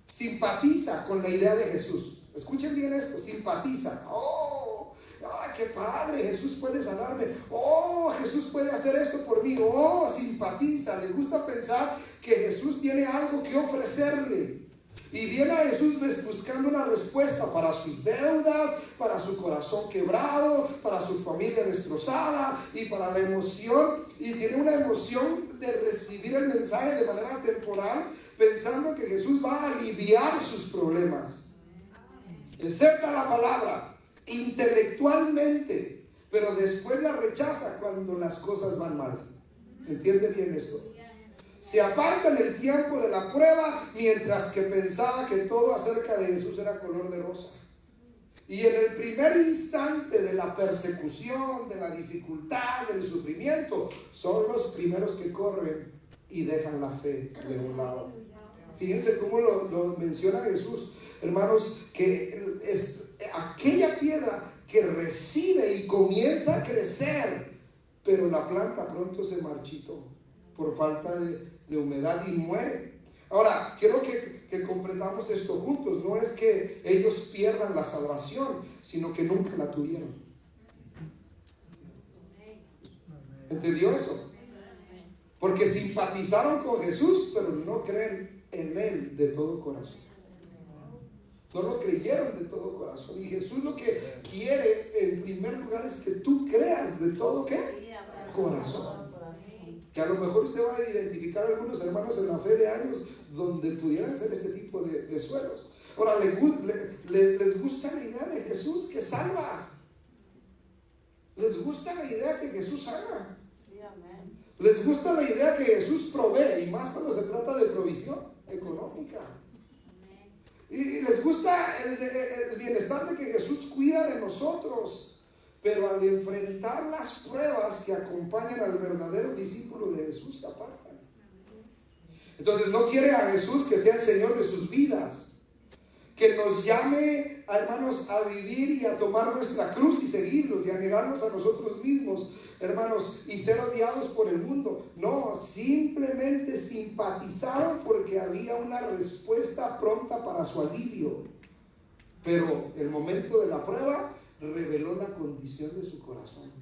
Simpatiza con la idea de Jesús. Escuchen bien esto, simpatiza. ¡Oh! ¡Ay, qué padre! Jesús puede sanarme. ¡Oh! Jesús puede hacer esto por mí. ¡Oh! Simpatiza. Le gusta pensar que Jesús tiene algo que ofrecerle. Y viene a Jesús buscando una respuesta para sus deudas, para su corazón quebrado, para su familia destrozada y para la emoción. Y tiene una emoción de recibir el mensaje de manera temporal, pensando que Jesús va a aliviar sus problemas. Acepta la palabra intelectualmente, pero después la rechaza cuando las cosas van mal. ¿Entiende bien esto? Se aparta en el tiempo de la prueba, mientras que pensaba que todo acerca de Jesús era color de rosa. Y en el primer instante de la persecución, de la dificultad, del sufrimiento, son los primeros que corren y dejan la fe de un lado. Fíjense cómo lo menciona Jesús, hermanos, que es aquella piedra que recibe y comienza a crecer, pero la planta pronto se marchitó por falta de humedad y muere. Ahora, quiero que comprendamos esto juntos. No es que ellos pierdan la salvación, sino que nunca la tuvieron. ¿Entendió eso? Porque simpatizaron con Jesús, pero no creen en Él de todo corazón. No lo creyeron de todo corazón. Y Jesús lo que quiere en primer lugar es que tú creas de todo ¿qué? Corazón. Que a lo mejor usted va a identificar a algunos hermanos en la fe de años donde pudieran ser este tipo de suelos. Ahora, les gusta la idea de Jesús que salva. Les gusta la idea que Jesús sana. Les gusta la idea que Jesús provee, y más cuando se trata de provisión económica. Y les gusta el bienestar de que Jesús cuida de nosotros. Pero al enfrentar las pruebas que acompañan al verdadero discípulo de Jesús, se apartan. Entonces no quiere a Jesús que sea el Señor de sus vidas, que nos llame, hermanos, a vivir y a tomar nuestra cruz y seguirlos y a negarnos a nosotros mismos, hermanos, y ser odiados por el mundo. No, simplemente simpatizaron porque había una respuesta pronta para su alivio. Pero el momento de la prueba reveló la condición de su corazón.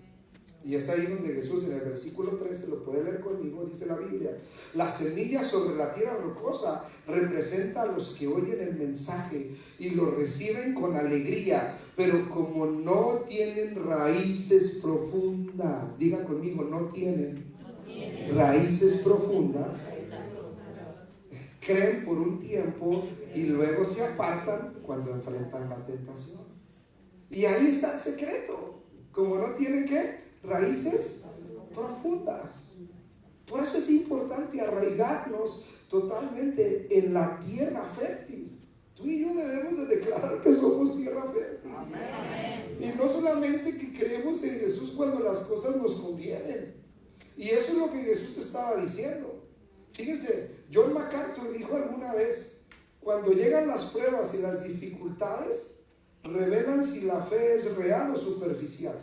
Y es ahí donde Jesús, en el versículo 13, lo puede leer conmigo, dice la Biblia: la semilla sobre la tierra rocosa representa a los que oyen el mensaje y lo reciben con alegría, pero como no tienen raíces profundas, diga conmigo, no tienen raíces profundas, creen por un tiempo y luego se apartan cuando enfrentan la tentación. Y ahí está el secreto. Como no tienen ¿qué? Raíces profundas. Por eso es importante arraigarnos totalmente en la tierra fértil. Tú y yo debemos de declarar que somos tierra fértil. Amén. Y no solamente que creemos en Jesús cuando las cosas nos convienen. Y eso es lo que Jesús estaba diciendo. Fíjense, John MacArthur dijo alguna vez: cuando llegan las pruebas y las dificultades, revelan si la fe es real o superficial.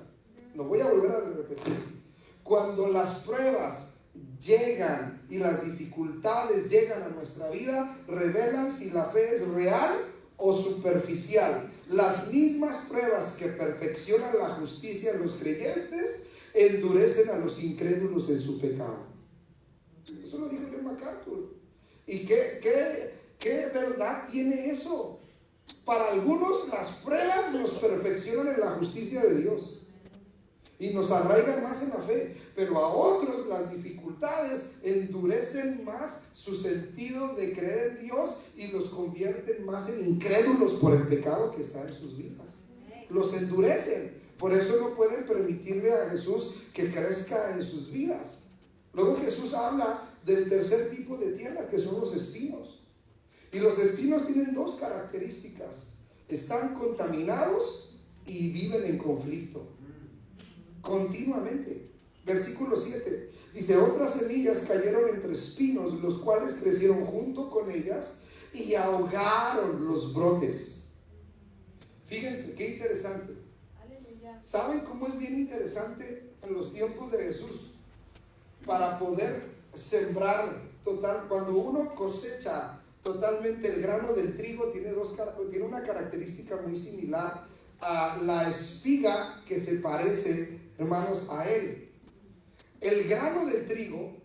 Lo voy a volver a repetir. Cuando las pruebas llegan y las dificultades llegan a nuestra vida, revelan si la fe es real o superficial. Las mismas pruebas que perfeccionan la justicia en los creyentes endurecen a los incrédulos en su pecado. Eso lo dijo John MacArthur. ¿Y qué verdad tiene eso? Para algunos las pruebas nos perfeccionan en la justicia de Dios y nos arraigan más en la fe, pero a otros las dificultades endurecen más su sentido de creer en Dios y los convierten más en incrédulos por el pecado que está en sus vidas. Los endurecen. Por eso no pueden permitirle a Jesús que crezca en sus vidas. Luego Jesús habla del tercer tipo de tierra, que son los espinos. Y los espinos tienen dos características: están contaminados y viven en conflicto continuamente. Versículo 7 dice: otras semillas cayeron entre espinos, los cuales crecieron junto con ellas y ahogaron los brotes. Fíjense qué interesante. ¿Saben cómo es bien interesante en los tiempos de Jesús? Para poder sembrar total, cuando uno cosecha totalmente el grano del trigo, tiene una característica muy similar a la espiga que se parece, hermanos, a él. El grano del trigo,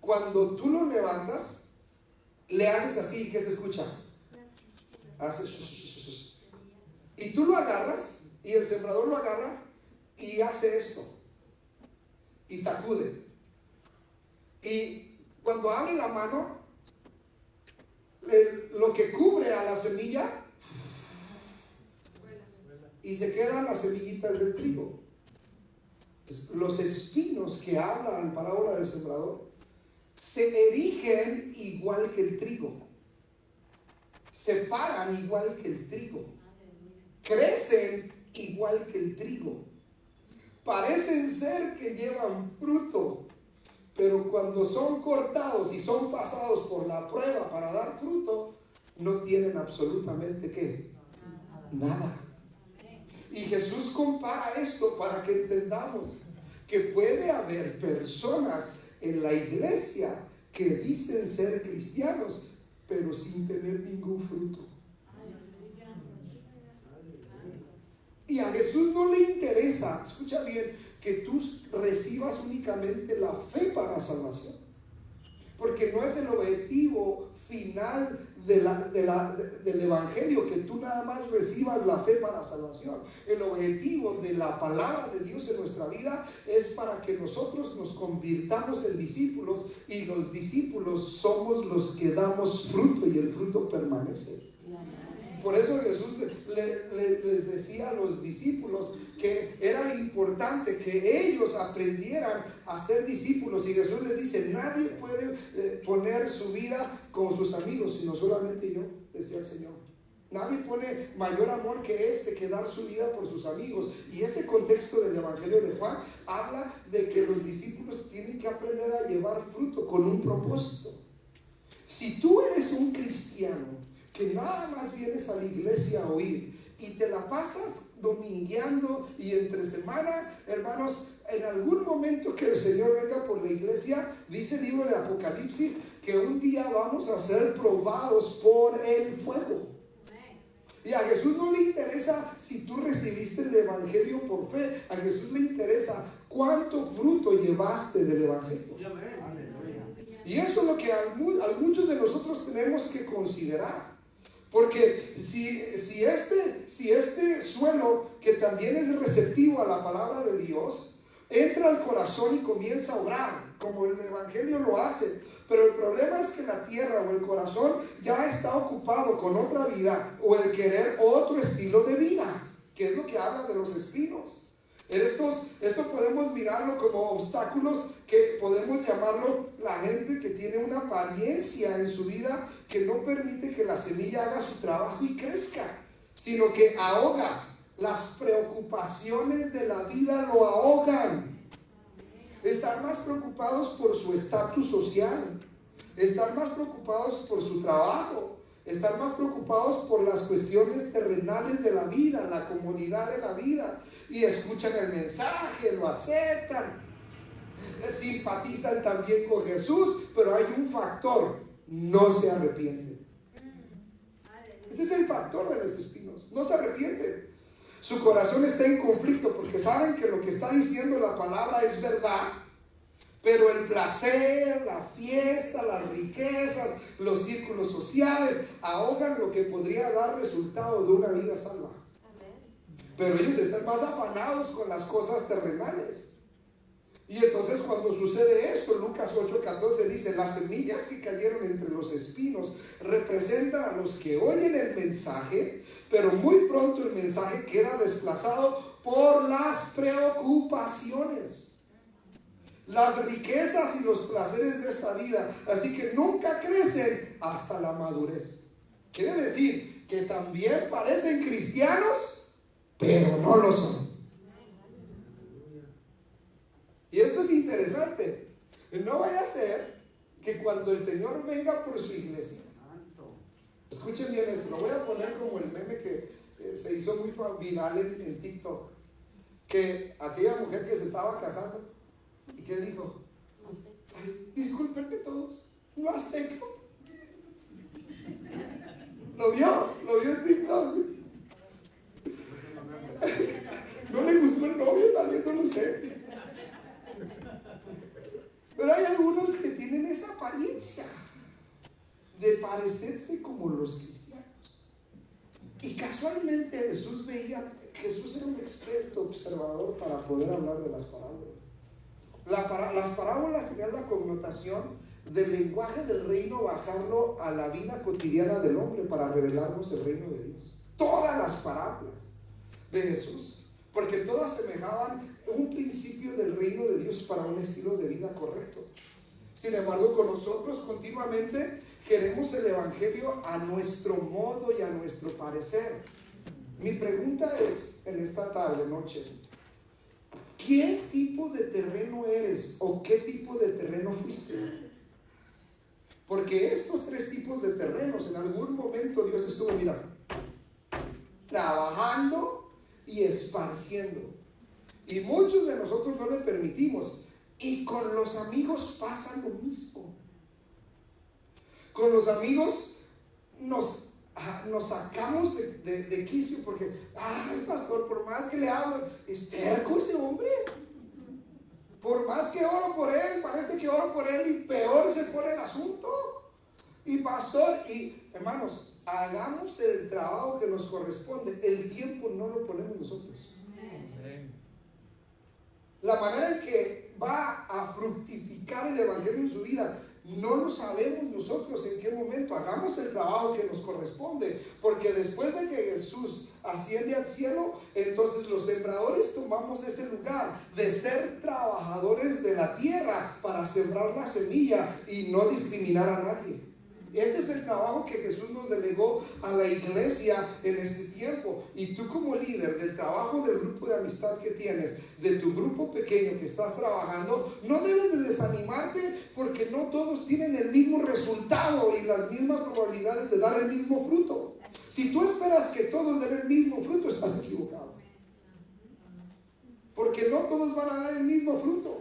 cuando tú lo levantas, le haces así, ¿qué se escucha? Hace y tú lo agarras, y el sembrador lo agarra y hace esto y sacude, y cuando abre la mano, lo que cubre a la semilla y se quedan las semillitas del trigo. Los espinos que habla en parábola del sembrador se erigen igual que el trigo, se paran igual que el trigo, crecen igual que el trigo, parecen ser que llevan fruto, pero cuando son cortados y son pasados por la prueba para dar fruto, no tienen absolutamente ¿qué? Nada. Y Jesús compara esto para que entendamos que puede haber personas en la iglesia que dicen ser cristianos, pero sin tener ningún fruto. Y a Jesús no le interesa, escucha bien, que tú recibas únicamente la fe para la salvación, porque no es el objetivo final del evangelio que tú nada más recibas la fe para la salvación. El objetivo de la palabra de Dios en nuestra vida es para que nosotros nos convirtamos en discípulos, y los discípulos somos los que damos fruto y el fruto permanece. Por eso Jesús les decía a los discípulos que era importante que ellos aprendieran a ser discípulos. Y Jesús les dice: nadie puede poner su vida como sus amigos, sino solamente yo, decía el Señor. Nadie pone mayor amor que dar su vida por sus amigos. Y ese contexto del Evangelio de Juan habla de que los discípulos tienen que aprender a llevar fruto con un propósito. Si tú eres un cristiano que nada más vienes a la iglesia a oír y te la pasas domingueando y entre semana, hermanos, en algún momento que el Señor venga por la iglesia, dice el libro de Apocalipsis que un día vamos a ser probados por el fuego. Y a Jesús no le interesa si tú recibiste el evangelio por fe, a Jesús le interesa cuánto fruto llevaste del evangelio. Y eso es lo que a muchos de nosotros tenemos que considerar. Porque si este suelo, que también es receptivo a la palabra de Dios, entra al corazón y comienza a orar, como el evangelio lo hace, pero el problema es que la tierra o el corazón ya está ocupado con otra vida, o el querer otro estilo de vida, que es lo que habla de los espinos. Esto podemos mirarlo como obstáculos, que podemos llamarlo la gente que tiene una apariencia en su vida que no permite que la semilla haga su trabajo y crezca, sino que ahoga. Las preocupaciones de la vida lo ahogan. Están más preocupados por su estatus social, están más preocupados por su trabajo, están más preocupados por las cuestiones terrenales de la vida, la comodidad de la vida, y escuchan el mensaje, lo aceptan, simpatizan también con Jesús, pero hay un factor: no se arrepienten. Ese es el factor de los espinos, no se arrepienten. Su corazón está en conflicto porque saben que lo que está diciendo la palabra es verdad, pero el placer, la fiesta, las riquezas, los círculos sociales ahogan lo que podría dar resultado de una vida salva. Pero ellos están más afanados con las cosas terrenales. Y entonces cuando sucede esto, Lucas 8:14 dice: las semillas que cayeron entre los espinos representan a los que oyen el mensaje, pero muy pronto el mensaje queda desplazado por las preocupaciones, las riquezas y los placeres de esta vida, así que nunca crecen hasta la madurez. Quiere decir que también parecen cristianos, pero no lo son. Y esto es interesante. No vaya a ser que cuando el Señor venga por su iglesia, escuchen bien esto, lo voy a poner como el meme que se hizo muy viral en TikTok, que aquella mujer que se estaba casando, ¿y qué dijo? Discúlpenme todos, no acepto. ¿Lo vio en TikTok? No le gustó el novio, tal vez, no lo sé. Pero hay algunos que tienen esa apariencia de parecerse como los cristianos. Y casualmente Jesús era un experto observador para poder hablar de las parábolas. Las parábolas tenían la connotación del lenguaje del reino, bajarlo a la vida cotidiana del hombre para revelarnos el reino de Dios. Todas las parábolas de Jesús, porque todas semejaban un principio del reino de Dios para un estilo de vida correcto. Sin embargo, con nosotros continuamente queremos el evangelio a nuestro modo y a nuestro parecer. Mi pregunta es, en esta tarde, noche, ¿qué tipo de terreno eres o qué tipo de terreno fuiste? Porque estos tres tipos de terrenos, en algún momento Dios estuvo, mira, trabajando y esparciendo. Y muchos de nosotros no le permitimos. Y con los amigos pasa lo mismo. Con los amigos nos sacamos de quicio porque, ay, pastor, por más que le hablo, es terco ese hombre. Por más que oro por él, parece que oro por él y peor se pone el asunto. Y pastor, y hermanos, hagamos el trabajo que nos corresponde. El tiempo no lo ponemos nosotros. La manera en que va a fructificar el evangelio en su vida no lo sabemos nosotros en qué momento. Hagamos el trabajo que nos corresponde, porque después de que Jesús asciende al cielo, entonces los sembradores tomamos ese lugar de ser trabajadores de la tierra para sembrar la semilla y no discriminar a nadie. Ese es el trabajo que Jesús nos delegó a la iglesia en este tiempo. Y tú, como líder del trabajo del grupo de amistad que tienes, de tu grupo pequeño que estás trabajando, no debes de desanimarte porque no todos tienen el mismo resultado y las mismas probabilidades de dar el mismo fruto. Si tú esperas que todos den el mismo fruto, estás equivocado. Porque no todos van a dar el mismo fruto.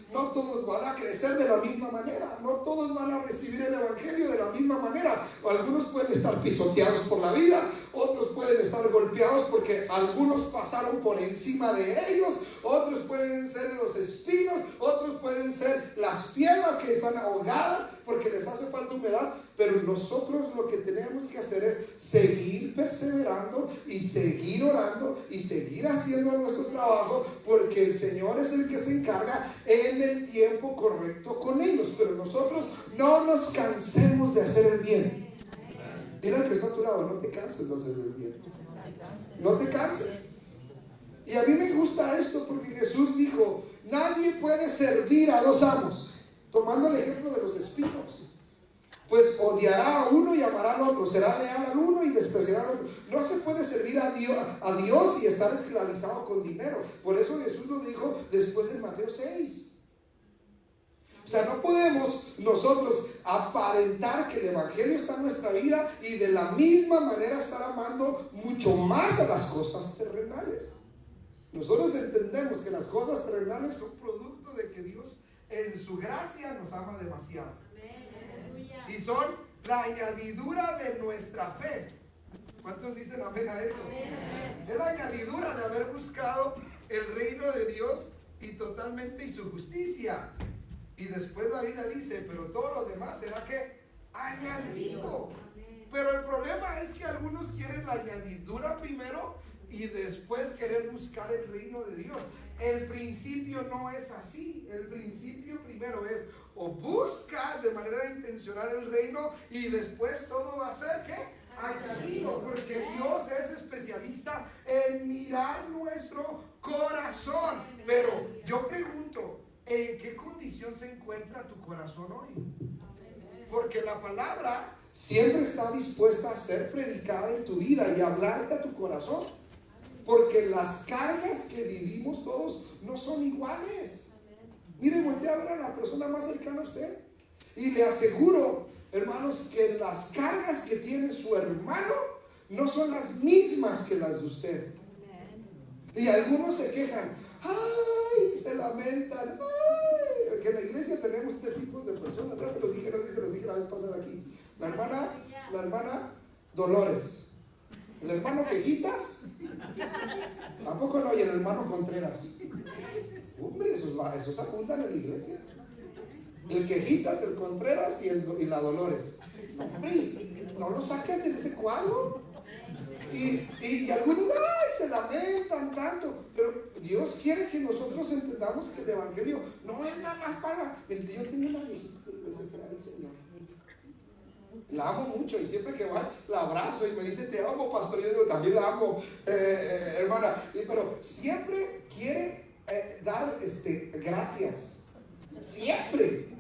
No todos van a crecer de la misma manera. No todos van a recibir el evangelio de la misma manera. Algunos pueden estar pisoteados por la vida. Otros pueden estar golpeados porque algunos pasaron por encima de ellos. Otros pueden ser los espinos. Otros pueden ser las piedras que están ahogadas porque les hace falta humedad. Pero nosotros lo que tenemos que hacer es seguir perseverando y seguir orando y seguir haciendo nuestro trabajo, porque el Señor es el que se encarga en el tiempo correcto con ellos. Pero nosotros no nos cansemos de hacer el bien. Mira al que está a tu lado, no te canses de hacer el bien. No te canses. Y a mí me gusta esto porque Jesús dijo: nadie puede servir a dos amos. Tomando el ejemplo de los espinos, pues odiará a uno y amará al otro, será leal al uno y despreciará al otro. No se puede servir a Dios y estar esclavizado con dinero. Por eso Jesús lo dijo después de Mateo 6. O sea, no podemos nosotros aparentar que el evangelio está en nuestra vida y de la misma manera estar amando mucho más a las cosas terrenales. Nosotros entendemos que las cosas terrenales son producto de que Dios en su gracia nos ama demasiado. Y son la añadidura de nuestra fe. ¿Cuántos dicen amén a eso? Es la añadidura de haber buscado el reino de Dios y totalmente y su justicia. Y después la Biblia dice, pero todo lo demás será que añadido. Pero el problema es que algunos quieren la añadidura primero y después querer buscar el reino de Dios. El principio no es así. El principio primero es o buscas de manera intencional el reino y después todo va a ser ¿qué? Añadido, porque Dios es especialista en mirar nuestro corazón. Pero yo pregunto, ¿en qué condición se encuentra tu corazón hoy? Porque la palabra siempre está dispuesta a ser predicada en tu vida y hablarte a tu corazón. Porque las cargas que vivimos todos no son iguales. Mire, voltea a ver a la persona más cercana a usted y le aseguro, hermanos, que las cargas que tiene su hermano no son las mismas que las de usted. Y algunos se quejan, ay, se lamentan, ay, que en la iglesia tenemos tres tipos de personas. Ya se los dije la vez pasada aquí. La hermana Dolores, el hermano Quejitas, ¿a poco no? Y el hermano Contreras. Hombre, esos abundan en la iglesia. El Quejitas, el Contreras y la Dolores. Hombre, no lo sacas de ese cuadro. Y algunos se lamentan tanto, pero Dios quiere que nosotros entendamos que el evangelio no es nada más para. Yo tengo una viejita que me dice, ay Señor, la amo mucho y siempre que va la abrazo y me dice te amo pastor, yo digo también la amo hermana, pero siempre quiere dar gracias, siempre.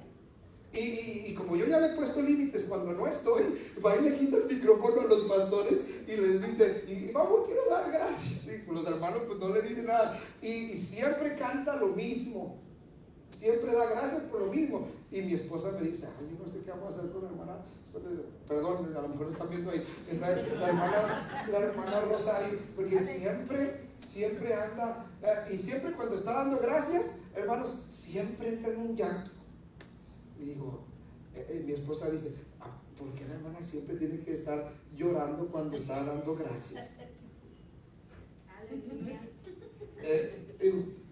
Y como yo ya le he puesto límites cuando no estoy, va y le quita el micrófono a los pastores y les dice, y vamos, quiero dar gracias. Y los hermanos pues no le dicen nada. Y siempre canta lo mismo. Siempre da gracias por lo mismo. Y mi esposa me dice, ay, yo no sé qué vamos a hacer con la hermana. Perdón, a lo mejor están viendo ahí. Está la hermana Rosario, porque siempre anda. Y siempre cuando está dando gracias, hermanos, siempre entra en un llanto. Y digo, mi esposa dice, ¿por qué la hermana siempre tiene que estar llorando cuando está dando gracias?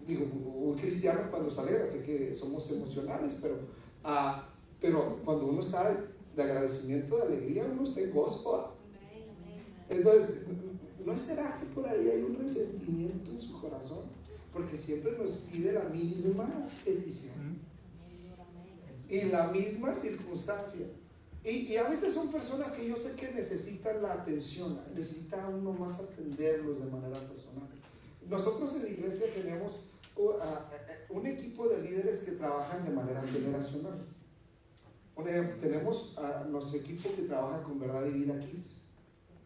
Digo, un cristiano cuando se alegra, sé que somos emocionales, pero cuando uno está de agradecimiento, de alegría, uno está en gozo. Entonces, ¿no será que por ahí hay un resentimiento en su corazón? Porque siempre nos pide la misma petición y la misma circunstancia. Y a veces son personas que yo sé que necesitan la atención, necesita uno más atenderlos de manera personal. Nosotros en la iglesia tenemos un equipo de líderes que trabajan de manera generacional. Un ejemplo, tenemos a nuestro equipo que trabaja con Verdad y Vida Kids,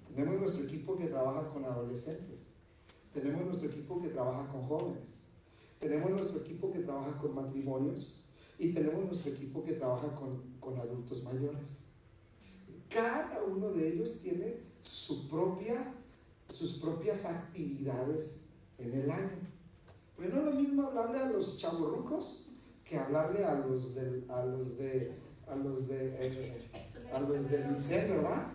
tenemos nuestro equipo que trabaja con adolescentes, tenemos nuestro equipo que trabaja con jóvenes, tenemos nuestro equipo que trabaja con matrimonios y tenemos nuestro equipo que trabaja con adultos mayores. Cada uno de ellos tiene sus propias actividades en el año. Pero no es lo mismo hablarle a los chavorrucos que hablarle a los del INSEE, ¿verdad?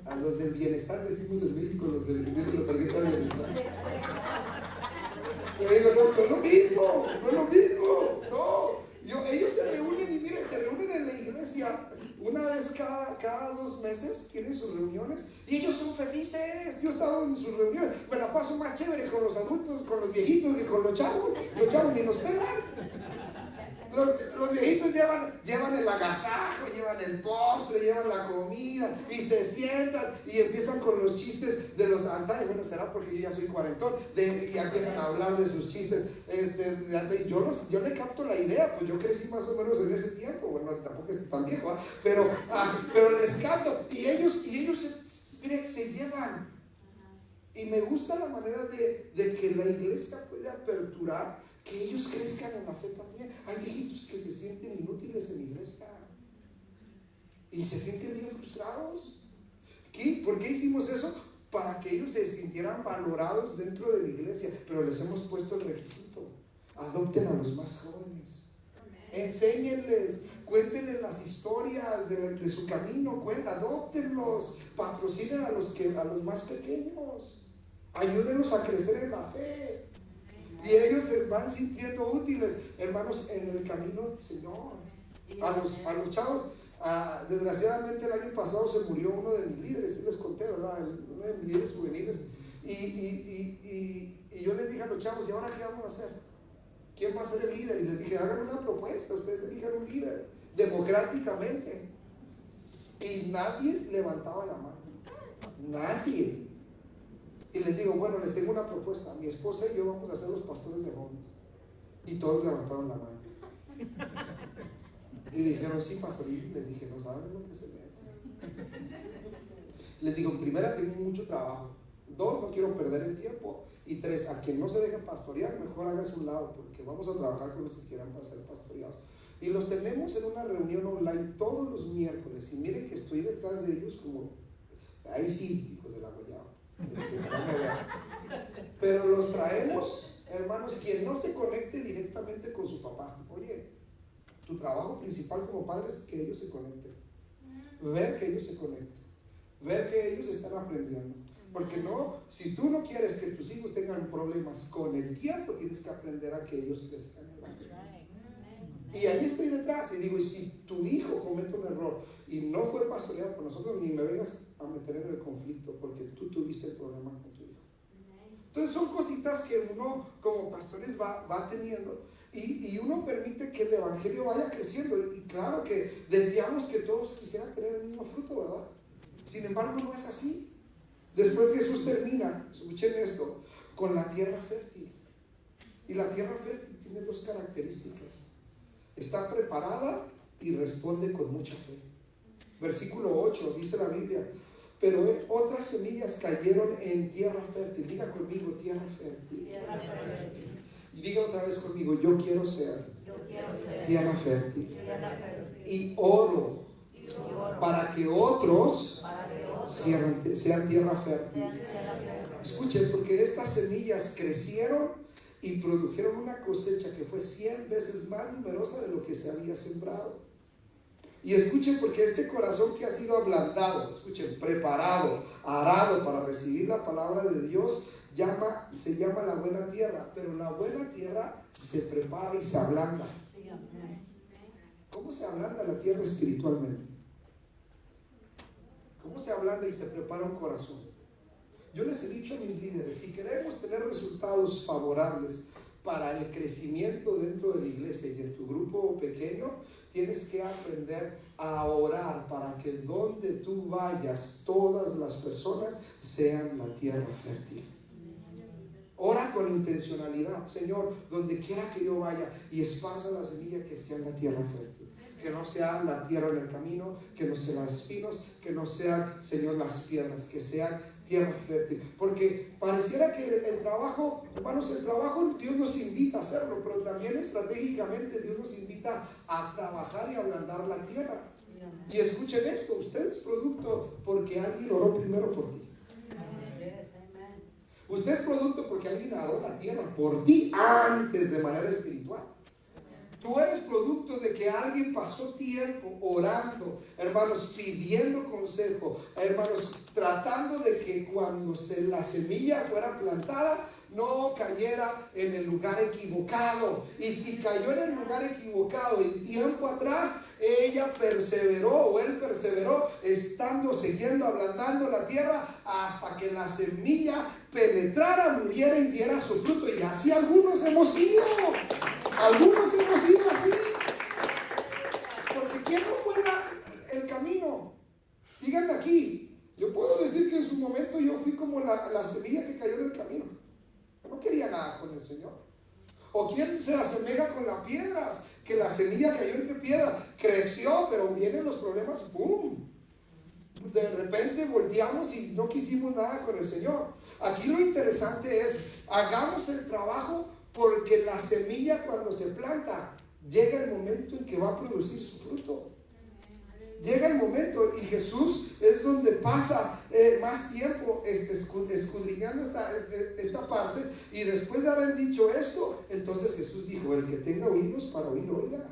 A los del bienestar, decimos en México, los del la tarjeta de bienestar. Yo digo, no es lo mismo, no. Ellos se reúnen y miren, se reúnen en la iglesia una vez cada 2 meses, tienen sus reuniones y ellos son felices. Yo he estado en sus reuniones, me la paso más chévere con los adultos, con los viejitos que con los chavos ni nos pelan. Los viejitos llevan el agasajo, llevan el postre, llevan la comida y se sientan y empiezan con los chistes de los antaños. Bueno, será porque yo ya soy cuarentón y empiezan a hablar de sus chistes de antaño. Yo le capto la idea, pues yo crecí más o menos en ese tiempo. Bueno, tampoco es tan viejo, pero les capto y ellos se llevan. Y me gusta la manera de que la iglesia puede aperturar, que ellos crezcan en la fe también. Hay viejitos que se sienten inútiles en la iglesia. y se sienten bien frustrados. ¿Por qué hicimos eso? Para que ellos se sintieran valorados dentro de la iglesia, pero les hemos puesto el requisito: adopten a los más jóvenes, enséñenles, cuéntenles las historias de su camino, adóptenlos, patrocinen a los más pequeños, ayúdenlos a crecer en la fe, y ellos se van sintiendo útiles, hermanos, en el camino del Señor. A los chavos, desgraciadamente el año pasado se murió uno de mis líderes, sí les conté, ¿verdad? Uno de mis líderes juveniles, y yo les dije a los chavos: ¿y ahora qué vamos a hacer? ¿Quién va a ser el líder? Y les dije: hagan una propuesta, ustedes elijan un líder democráticamente. Y nadie levantaba la mano, nadie. Y les digo: bueno, les tengo una propuesta, mi esposa y yo vamos a ser los pastores de jóvenes. Y todos levantaron la mano y dijeron: sí, pastor. Y les dije: no saben lo que se ve. Les digo: en primera, tengo mucho trabajo; dos, no quiero perder el tiempo; y tres, a quien no se deje pastorear, mejor hágase un lado, porque vamos a trabajar con los que quieran ser pastoreados. Y los tenemos en una reunión online todos los miércoles, y miren que estoy detrás de ellos como, ahí sí, hijos de la guayaba, pero los traemos, hermanos. Quien no se conecte directamente con su papá, oye, tu trabajo principal como padre es que ellos se conecten, ver que ellos se conecten, ver que ellos están aprendiendo. Porque no, si tú no quieres que tus hijos tengan problemas con el tiempo, tienes que aprender a que ellos crezcan en la fe. Y ahí estoy detrás y digo: y si tu hijo comete un error y no fue pastoreado por nosotros, ni me vengas a meter en el conflicto, porque tú tuviste el problema con tu hijo. Entonces son cositas que uno como pastores va teniendo, y uno permite que el evangelio vaya creciendo. Y claro que deseamos que todos quisieran tener el mismo fruto, ¿verdad? Sin embargo, no es así. Después Jesús termina, escuchen esto, con la tierra fértil. Y la tierra fértil tiene dos características: está preparada y responde con mucha fe. Versículo 8 dice la Biblia: pero otras semillas cayeron en tierra fértil. Diga conmigo: tierra fértil. Tierra fértil. Y diga otra vez conmigo: yo quiero ser tierra fértil. Tierra fértil. Y oro para que otros sean tierra fértil. Escuchen, porque estas semillas crecieron y produjeron una cosecha que fue 100 veces más numerosa de lo que se había sembrado. Y escuchen, porque este corazón que ha sido ablandado, escuchen, preparado, arado para recibir la palabra de Dios, se llama la buena tierra. Pero la buena tierra se prepara y se ablanda. ¿Cómo se ablanda la tierra espiritualmente? ¿Cómo se ablanda y se prepara un corazón? Yo les he dicho a mis líderes: si queremos tener resultados favorables para el crecimiento dentro de la iglesia y en tu grupo pequeño, tienes que aprender a orar para que donde tú vayas, todas las personas sean la tierra fértil. Ora con intencionalidad: Señor, donde quiera que yo vaya y esparza la semilla, que sea la tierra fértil. Que no sea la tierra en el camino, que no sean los espinos, que no sean, Señor, las piedras, que sean tierra fértil. Porque pareciera que el trabajo, hermanos, el trabajo Dios nos invita a hacerlo, pero también estratégicamente Dios nos invita a trabajar y ablandar la tierra. Y escuchen esto: usted es producto porque alguien oró primero por ti. Usted es producto porque alguien aró la tierra por ti antes, de manera espiritual. Tú eres producto de que alguien pasó tiempo orando, hermanos, pidiendo consejo, hermanos, tratando de que cuando la semilla fuera plantada, no cayera en el lugar equivocado. Y si cayó en el lugar equivocado en tiempo atrás, ella perseveró o él perseveró, siguiendo ablandando la tierra hasta que la semilla penetrara, muriera y diera su fruto. Y así algunos hemos sido así. Porque ¿quién no fue el camino? Díganme aquí. Yo puedo decir que en su momento yo fui como la semilla que cayó en el camino. Yo no quería nada con el Señor. ¿O quién se asemeja con las piedras? Que la semilla cayó entre piedras, creció, pero vienen los problemas, ¡boom! De repente volteamos y no quisimos nada con el Señor. Aquí lo interesante es: hagamos el trabajo, porque la semilla, cuando se planta, llega el momento en que va a producir su fruto. Llega el momento Jesús es donde pasa más tiempo escudriñando esta parte. Y después de haber dicho esto, entonces Jesús dijo: el que tenga oídos para oír, oiga,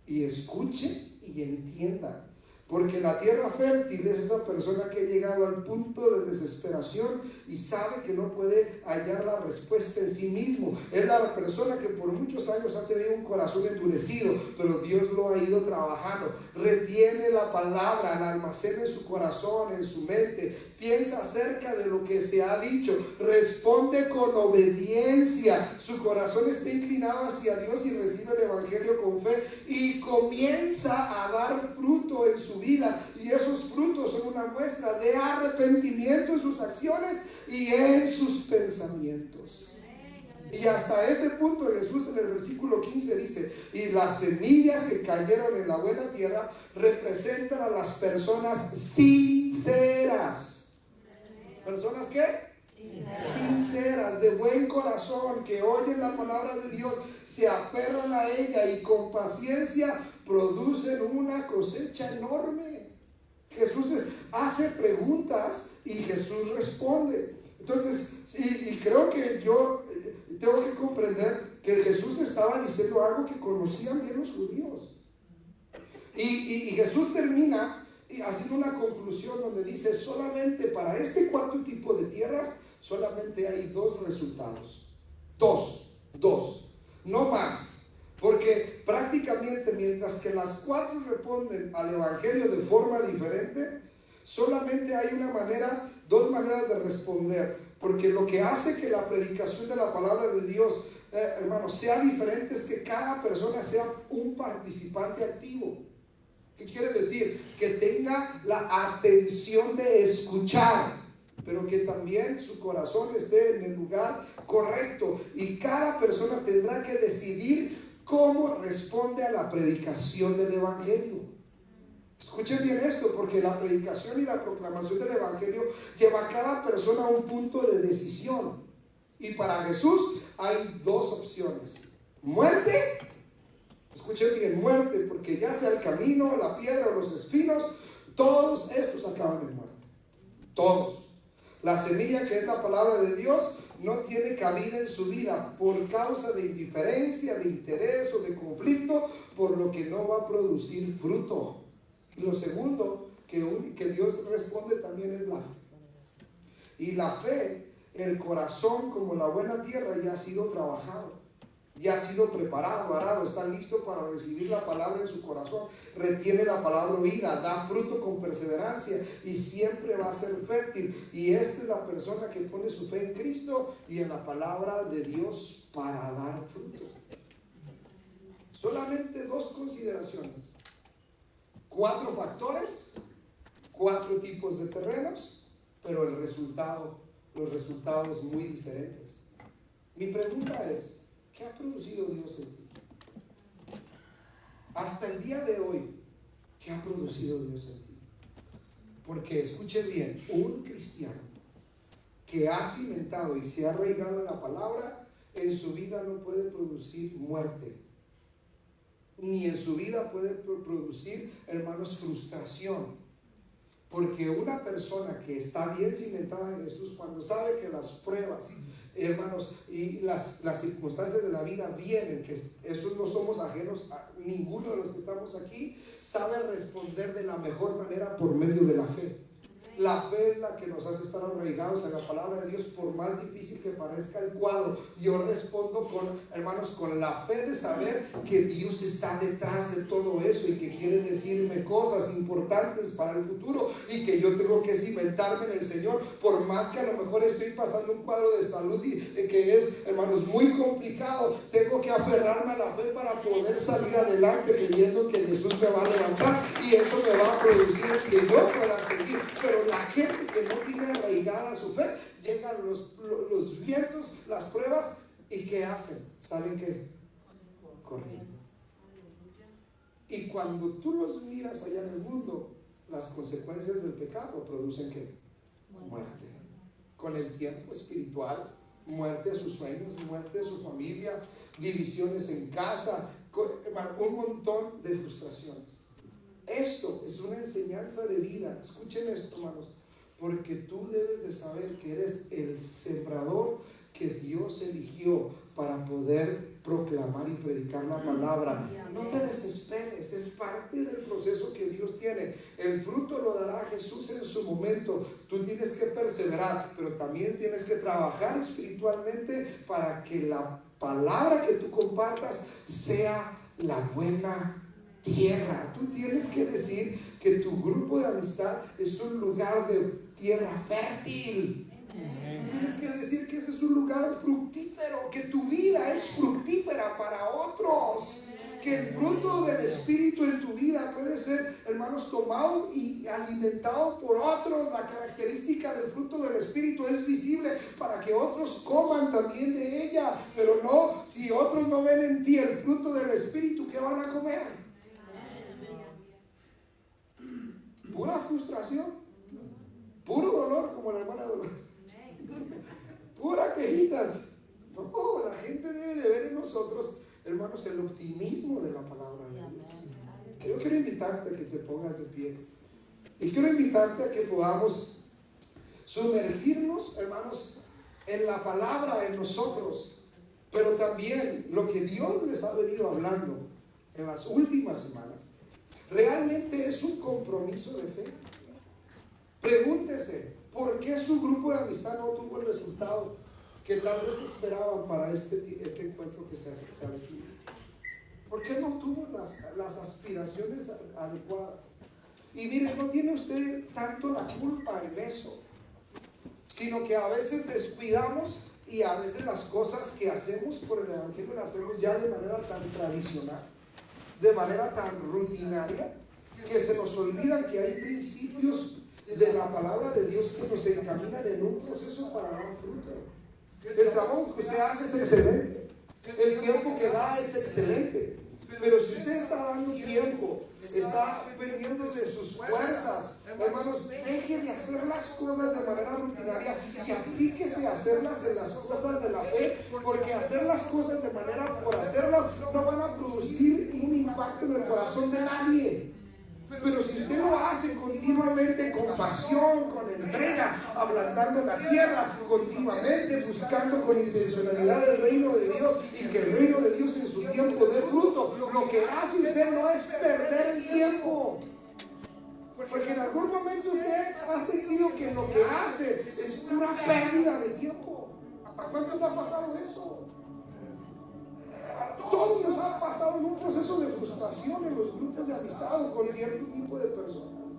y escuche y entienda. Porque la tierra fértil es esa persona que ha llegado al punto de desesperación y sabe que no puede hallar la respuesta en sí mismo. Es la persona que por muchos años ha tenido un corazón endurecido, pero Dios lo ha ido trabajando. Retiene la palabra, la almacena en su corazón, en su mente. Piensa acerca de lo que se ha dicho. Responde con obediencia. Su corazón está inclinado hacia Dios y recibe el evangelio con fe. Y comienza a dar fruto en su vida. Y esos frutos son una muestra de arrepentimiento en sus acciones y en sus pensamientos. Y hasta ese punto Jesús en el versículo 15 dice: y las semillas que cayeron en la buena tierra representan a las personas sinceras. ¿Personas qué? Sinceras, de buen corazón, que oyen la palabra de Dios, se aferran a ella y con paciencia producen una cosecha enorme. Jesús hace preguntas y Jesús responde. Entonces, y creo que yo tengo que comprender que Jesús estaba diciendo algo que conocían bien los judíos. Y Jesús termina haciendo una conclusión donde dice: solamente para este cuarto tipo de tierras solamente hay dos resultados. Dos, no más. Porque prácticamente mientras que las cuatro responden al evangelio de forma diferente, solamente hay dos maneras de responder. Porque lo que hace que la predicación de la palabra de Dios, hermanos, sea diferente es que cada persona sea un participante activo. ¿Qué quiere decir? Que tenga la atención de escuchar, pero que también su corazón esté en el lugar correcto. Y cada persona tendrá que decidir cómo responde a la predicación del evangelio. Escuchen bien esto, porque la predicación y la proclamación del evangelio lleva a cada persona a un punto de decisión. Y para Jesús hay dos opciones: muerte. Escuchen bien, muerte, porque ya sea el camino, la piedra o los espinos, todos estos acaban en muerte. Todos. La semilla, que es la palabra de Dios, no tiene cabida en su vida por causa de indiferencia, de interés o de conflicto, por lo que no va a producir fruto. Y lo segundo que Dios responde también es la fe. Y la fe, el corazón como la buena tierra, ya ha sido trabajado. Ya ha sido preparado, arado, está listo para recibir la palabra en su corazón. Retiene la palabra oída, da fruto con perseverancia y siempre va a ser fértil. Y esta es la persona que pone su fe en Cristo y en la palabra de Dios para dar fruto. Solamente dos consideraciones: 4 factores, 4 tipos de terrenos, pero los resultados muy diferentes. Mi pregunta es: ¿qué ha producido Dios en ti? Hasta el día de hoy, ¿qué ha producido Dios en ti? Porque escuchen bien, un cristiano que ha cimentado y se ha arraigado en la palabra, en su vida no puede producir muerte. Ni en su vida puede producir, hermanos, frustración. Porque una persona que está bien cimentada en Jesús, cuando sabe que las pruebas, hermanos, y las circunstancias de la vida vienen, que esos no somos ajenos a ninguno de los que estamos aquí, sabe responder de la mejor manera por medio de la fe. La fe es la que nos hace estar arraigados en la palabra de Dios, por más difícil que parezca el cuadro. Yo respondo con la fe de saber que Dios está detrás de todo eso y que quiere decirme cosas importantes para el futuro, y que yo tengo que cimentarme en el Señor, por más que a lo mejor estoy pasando un cuadro de salud que es, hermanos, muy complicado. Tengo que aferrarme a la fe para poder salir adelante, creyendo que Jesús me va a levantar y eso me va a producir que yo pueda seguir. Pero la gente que no tiene arraigada su fe, llegan los vientos, las pruebas, ¿y qué hacen? ¿Saben qué? Corriendo. Y cuando tú los miras allá en el mundo, las consecuencias del pecado producen ¿qué? Muerte. Con el tiempo espiritual, muerte de sus sueños, muerte de su familia, divisiones en casa, un montón de frustraciones. Esto es una enseñanza de vida. Escuchen esto, hermanos, porque tú debes de saber que eres el sembrador que Dios eligió para poder proclamar y predicar la palabra. No te desesperes, es parte del proceso que Dios tiene. El fruto lo dará Jesús en su momento. Tú tienes que perseverar, pero también tienes que trabajar espiritualmente para que la palabra que tú compartas sea la buena tierra. Tú tienes que decir que tu grupo de amistad es un lugar de tierra fértil. Tienes que decir que ese es un lugar fructífero, que tu vida es fructífera para otros, que el fruto del Espíritu en tu vida puede ser, hermanos, tomado y alimentado por otros. La característica del fruto del Espíritu es visible para que otros coman también de ella, pero no, si otros no ven en ti el fruto del Espíritu, ¿qué van a comer? Pura frustración, puro dolor, como la hermana Dolores, pura quejitas. No, la gente debe de ver en nosotros, hermanos, el optimismo de la palabra de Dios. Yo quiero invitarte a que te pongas de pie y quiero invitarte a que podamos sumergirnos, hermanos, en la palabra en nosotros, pero también lo que Dios les ha venido hablando en las últimas semanas. Realmente es un compromiso de fe. Pregúntese, ¿por qué su grupo de amistad no tuvo el resultado que tal vez esperaban para este encuentro que se avecina? ¿Por qué no tuvo las aspiraciones adecuadas? Y mire, no tiene usted tanto la culpa en eso, sino que a veces descuidamos y a veces las cosas que hacemos por el Evangelio las hacemos ya de manera tan tradicional, de manera tan rutinaria, que se nos olvidan que hay principios de la palabra de Dios que nos encaminan en un proceso para dar fruto. El trabajo que usted hace es excelente, el tiempo que da es excelente, pero si usted está dando tiempo, está dependiendo de sus fuerzas, hermanos, deje de hacer las cosas de manera rutinaria y aplíquese a hacerlas en las cosas de la fe, porque hacer las cosas de manera por hacerlas no van a producir un impacto en el corazón de nadie. Pero si usted lo hace continuamente con pasión, con entrega, ablandando la tierra, continuamente buscando con intencionalidad el reino de Dios y que el reino de Dios en su tiempo dé fruto, lo que hace usted no es perder el tiempo. Porque en algún momento usted ha sentido que lo que hace es pura pérdida de tiempo. ¿A cuánto te ha pasado eso? Todos nos han pasado en un proceso de frustración en los grupos de amistad o con cierto tipo de personas.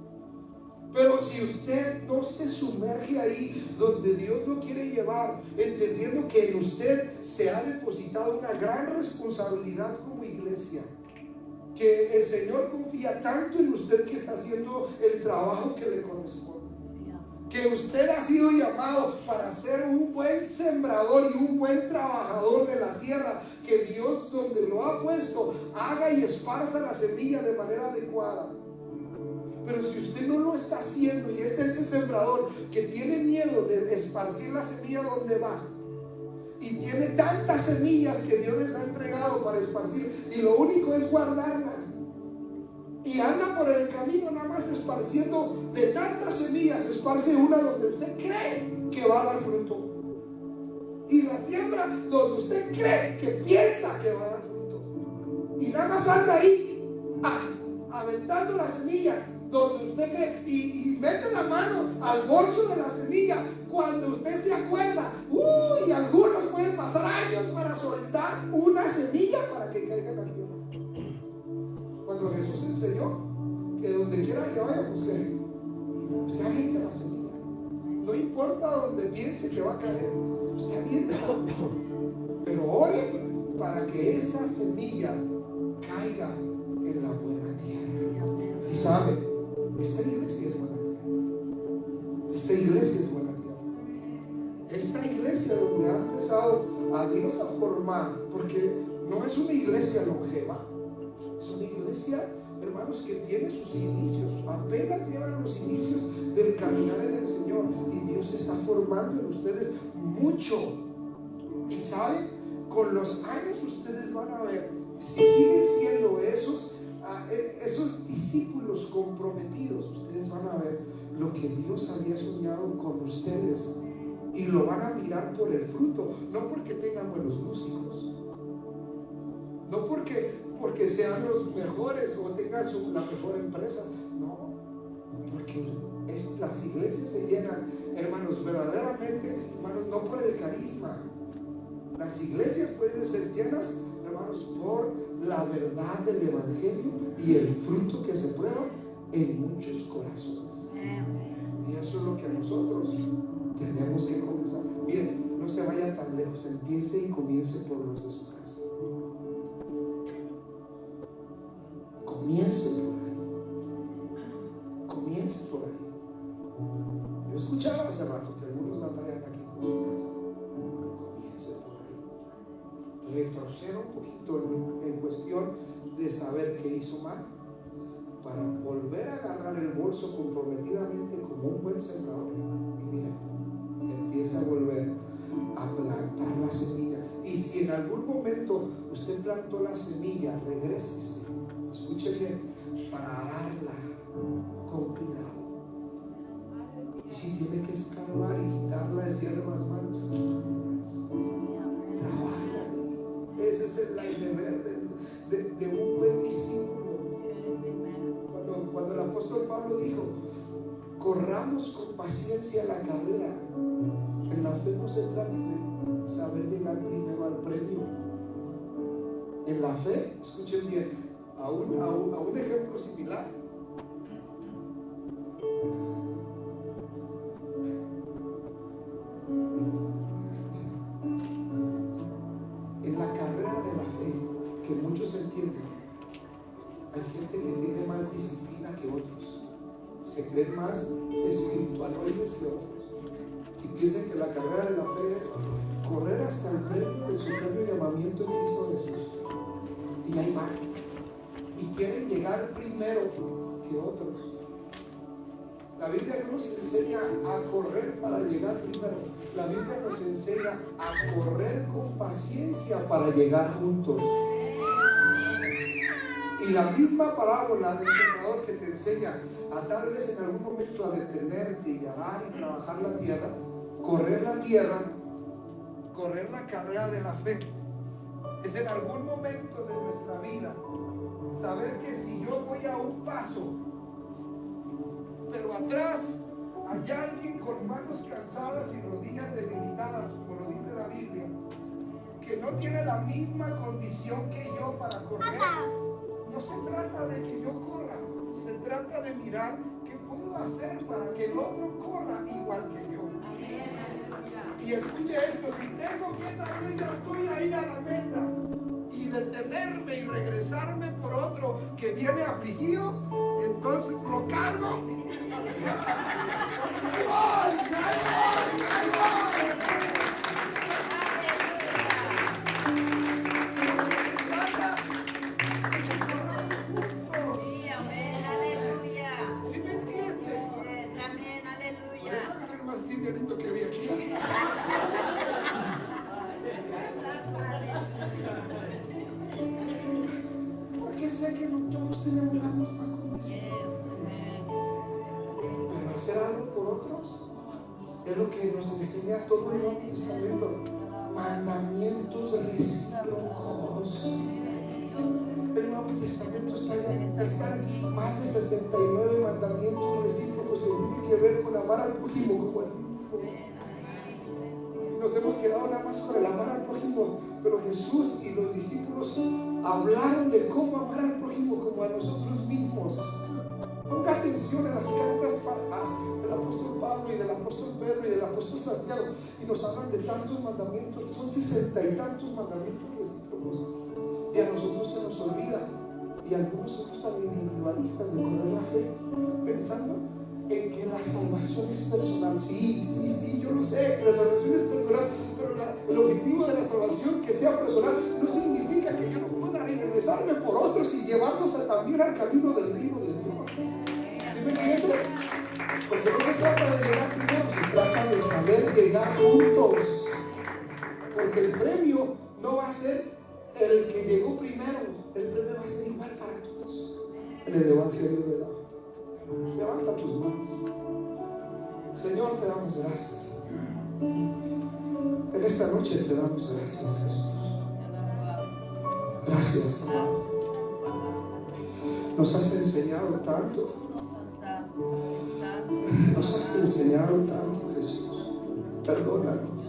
Pero si usted no se sumerge ahí donde Dios lo quiere llevar, entendiendo que en usted se ha depositado una gran responsabilidad como iglesia, que el Señor confía tanto en usted que está haciendo el trabajo que le corresponde, que usted ha sido llamado para ser un buen sembrador y un buen trabajador de la tierra, que Dios donde lo ha puesto haga y esparza la semilla de manera adecuada. Pero si usted no lo está haciendo y es ese sembrador que tiene miedo de esparcir la semilla donde va, y tiene tantas semillas que Dios les ha entregado para esparcir y lo único es guardarla, y anda por el camino nada más esparciendo de tantas semillas, esparce una donde usted cree que va a dar fruto y la siembra donde usted cree, que piensa que va a dar fruto, y nada más anda ahí aventando la semilla donde usted cree y mete la mano al bolso de la semilla cuando usted se acuerda. Y algunos pueden pasar años para soltar una semilla para que caiga en la tierra, cuando Jesús enseñó que donde quiera que vaya, pues usted aviente la semilla, no importa donde piense que va a caer, usted aviente, pero ore para que esa semilla caiga en la buena tierra. Y sabe, esta iglesia es buena tierra. Esta iglesia es buena tierra. Esta iglesia donde ha empezado a Dios a formar, porque no es una iglesia longeva, es una iglesia, hermanos, que tiene sus inicios, apenas llevan los inicios del caminar en el Señor, y Dios está formando en ustedes mucho. Y saben, con los años ustedes van a ver si siguen siendo esos discípulos comprometidos, ustedes van a ver lo que Dios había soñado con ustedes y lo van a mirar por el fruto, no porque tengan buenos músicos, no porque sean los mejores o tengan la mejor empresa, no, porque las iglesias se llenan, hermanos, verdaderamente, hermanos, no por el carisma. Las iglesias pueden ser llenas, hermanos, por la verdad del evangelio y el fruto que se prueba en muchos corazones. Y eso es lo que a nosotros tenemos que comenzar. Miren, no se vaya tan lejos, empiece y comience por los de su casa. Comience por ahí. Comience por ahí. Yo escuchaba hace rato que algunos batallan aquí con su casa. Comience por ahí. Retroceda un poquito en cuestión de saber qué hizo mal, para volver a agarrar el bolso comprometidamente como un buen sembrador. Y mira, empieza a volver a plantar la semilla. Y si en algún momento usted plantó la semilla, regrésese, escuche bien, para ararla con cuidado. Y si tiene que escarbar y quitar las hierbas malas, trabaja ahí. Ese es el deber de un buen discípulo. Cuando el apóstol Pablo dijo, corramos con paciencia la carrera, en la fe no se trata de saber llegar primero al premio. En la fe, escuchen bien, a un ejemplo similar. En la carrera de la fe, que muchos entienden, hay gente que tiene más disciplina que otros, se creen más espiritualoides que otros y piensan que la carrera de la fe es correr hasta el premio del supremo llamamiento en Cristo Jesús, y ahí van y quieren llegar primero que otros. La Biblia no nos enseña a correr para llegar primero, la Biblia nos enseña a correr con paciencia para llegar juntos. Y la misma parábola del sembrador que te enseña a tal vez en algún momento a detenerte y arar y trabajar la tierra, correr la carrera de la fe, es en algún momento de nuestra vida saber que si yo voy a un paso, pero atrás hay alguien con manos cansadas y rodillas debilitadas, como lo dice la Biblia, que no tiene la misma condición que yo para correr. No se trata de que yo corra, se trata de mirar qué puedo hacer para que el otro corra igual que yo. Y escuche esto, si tengo que darle, ya estoy ahí a la meta, y detenerme y regresarme por otro que viene afligido, entonces lo cargo. ¡Ay, livianito que vi aquí. Porque sé que no todos tenemos la misma condición, pero hacer algo por otros es lo que nos enseña todo el Nuevo Testamento. Mandamientos recíprocos. El Nuevo Testamento están más de 69 mandamientos recíprocos que tienen que ver con amar al prójimo como a ti mismo. Y nos hemos quedado nada más con el amar al prójimo, pero Jesús y los discípulos hablaron de cómo amar al prójimo como a nosotros mismos. Ponga atención a las cartas del apóstol Pablo y del apóstol Pedro y del apóstol Santiago, y nos hablan de tantos mandamientos, son 60 y tantos mandamientos recíprocos. Y a nosotros se nos olvida, y algunos somos tan individualistas de correr la fe, pensando en que la salvación es personal. Sí, yo lo sé, la salvación es personal, pero el objetivo de la salvación, que sea personal, no significa que yo no pueda regresarme por otros y llevarlos también al camino del reino de Dios. ¿Sí me entienden? Porque no se trata de llegar primero, se trata de saber llegar juntos, porque el premio no va a ser el que llegó primero, el premio va a ser igual para todos en el evangelio de la fe. damos gracias. En esta noche te damos gracias, Jesús. Gracias, Padre. Nos has enseñado tanto. Nos has enseñado tanto, Jesús. Perdónanos.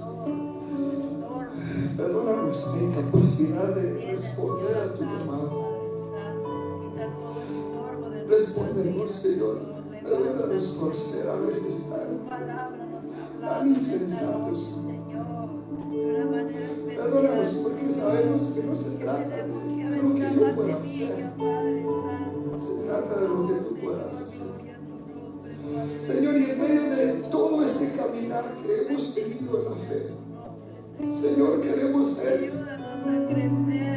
Perdona nuestra incapacidad de responder a tu llamado. Respondemos, Señor. Perdónanos por ser a veces tan insensatos. Perdónanos porque sabemos que no se trata de lo que yo pueda hacer. Se trata de lo que tú puedas hacer. Señor, y en medio de todo este caminar que hemos tenido en la fe, Señor, queremos ser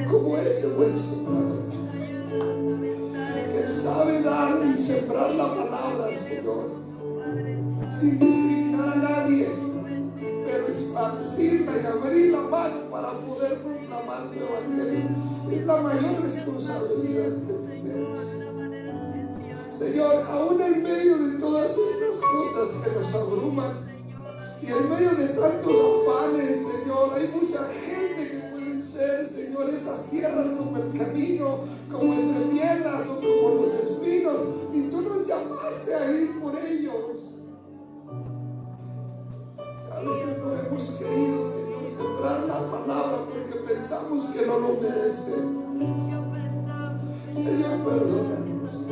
como ese buen sembrador que sabe dar y sembrar la palabra, Señor, sin discriminar a nadie, pero esparcirla y abrir la mano para poder proclamar tu evangelio. Es la mayor responsabilidad que tenemos. Señor, aún en medio de todas estas cosas que nos abruman y en medio de tantos afanes, Señor, hay mucha gente que pueden ser, Señor, esas tierras como el camino, como entre piedras o como los espinos, y tú nos llamaste a ir por ellos. A veces no hemos querido, Señor, sembrar la palabra porque pensamos que no lo merecen. Señor, perdónanos.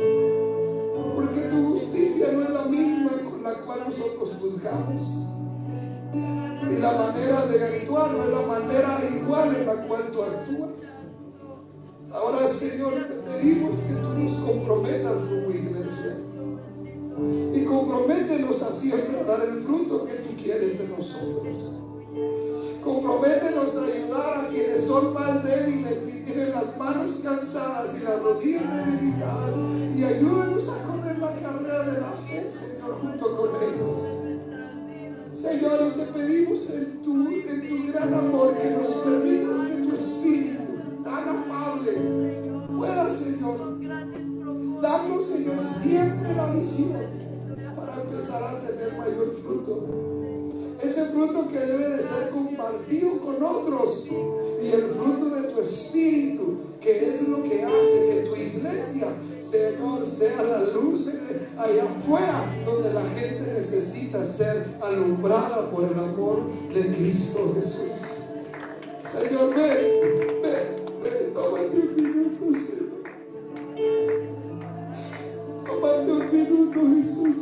Porque tu justicia no es la misma con la cual nosotros juzgamos. Y la manera de actuar no es la manera igual en la cual tú actúas. Ahora, Señor, te pedimos que tú nos comprometas como iglesia. Y comprométenos a siempre a dar el fruto que tú quieres de nosotros. Comprométenos a ayudar a quienes son más débiles y tienen las manos cansadas y las rodillas debilitadas, y ayúdanos a correr la carrera de la fe, Señor, junto con ellos. Señor, y te pedimos en tu gran amor que nos permitas que tu espíritu tan afable pueda, Señor, darnos, Señor, siempre la visión para empezar a tener mayor fruto. Ese fruto que debe de ser compartido con otros, y el fruto de tu espíritu, que es lo que hace que tu iglesia, Señor, sea la luz allá afuera, donde la gente necesita ser alumbrada por el amor de Cristo Jesús. Señor, ven, tómate un minuto, Señor. Tómate un minuto, Jesús.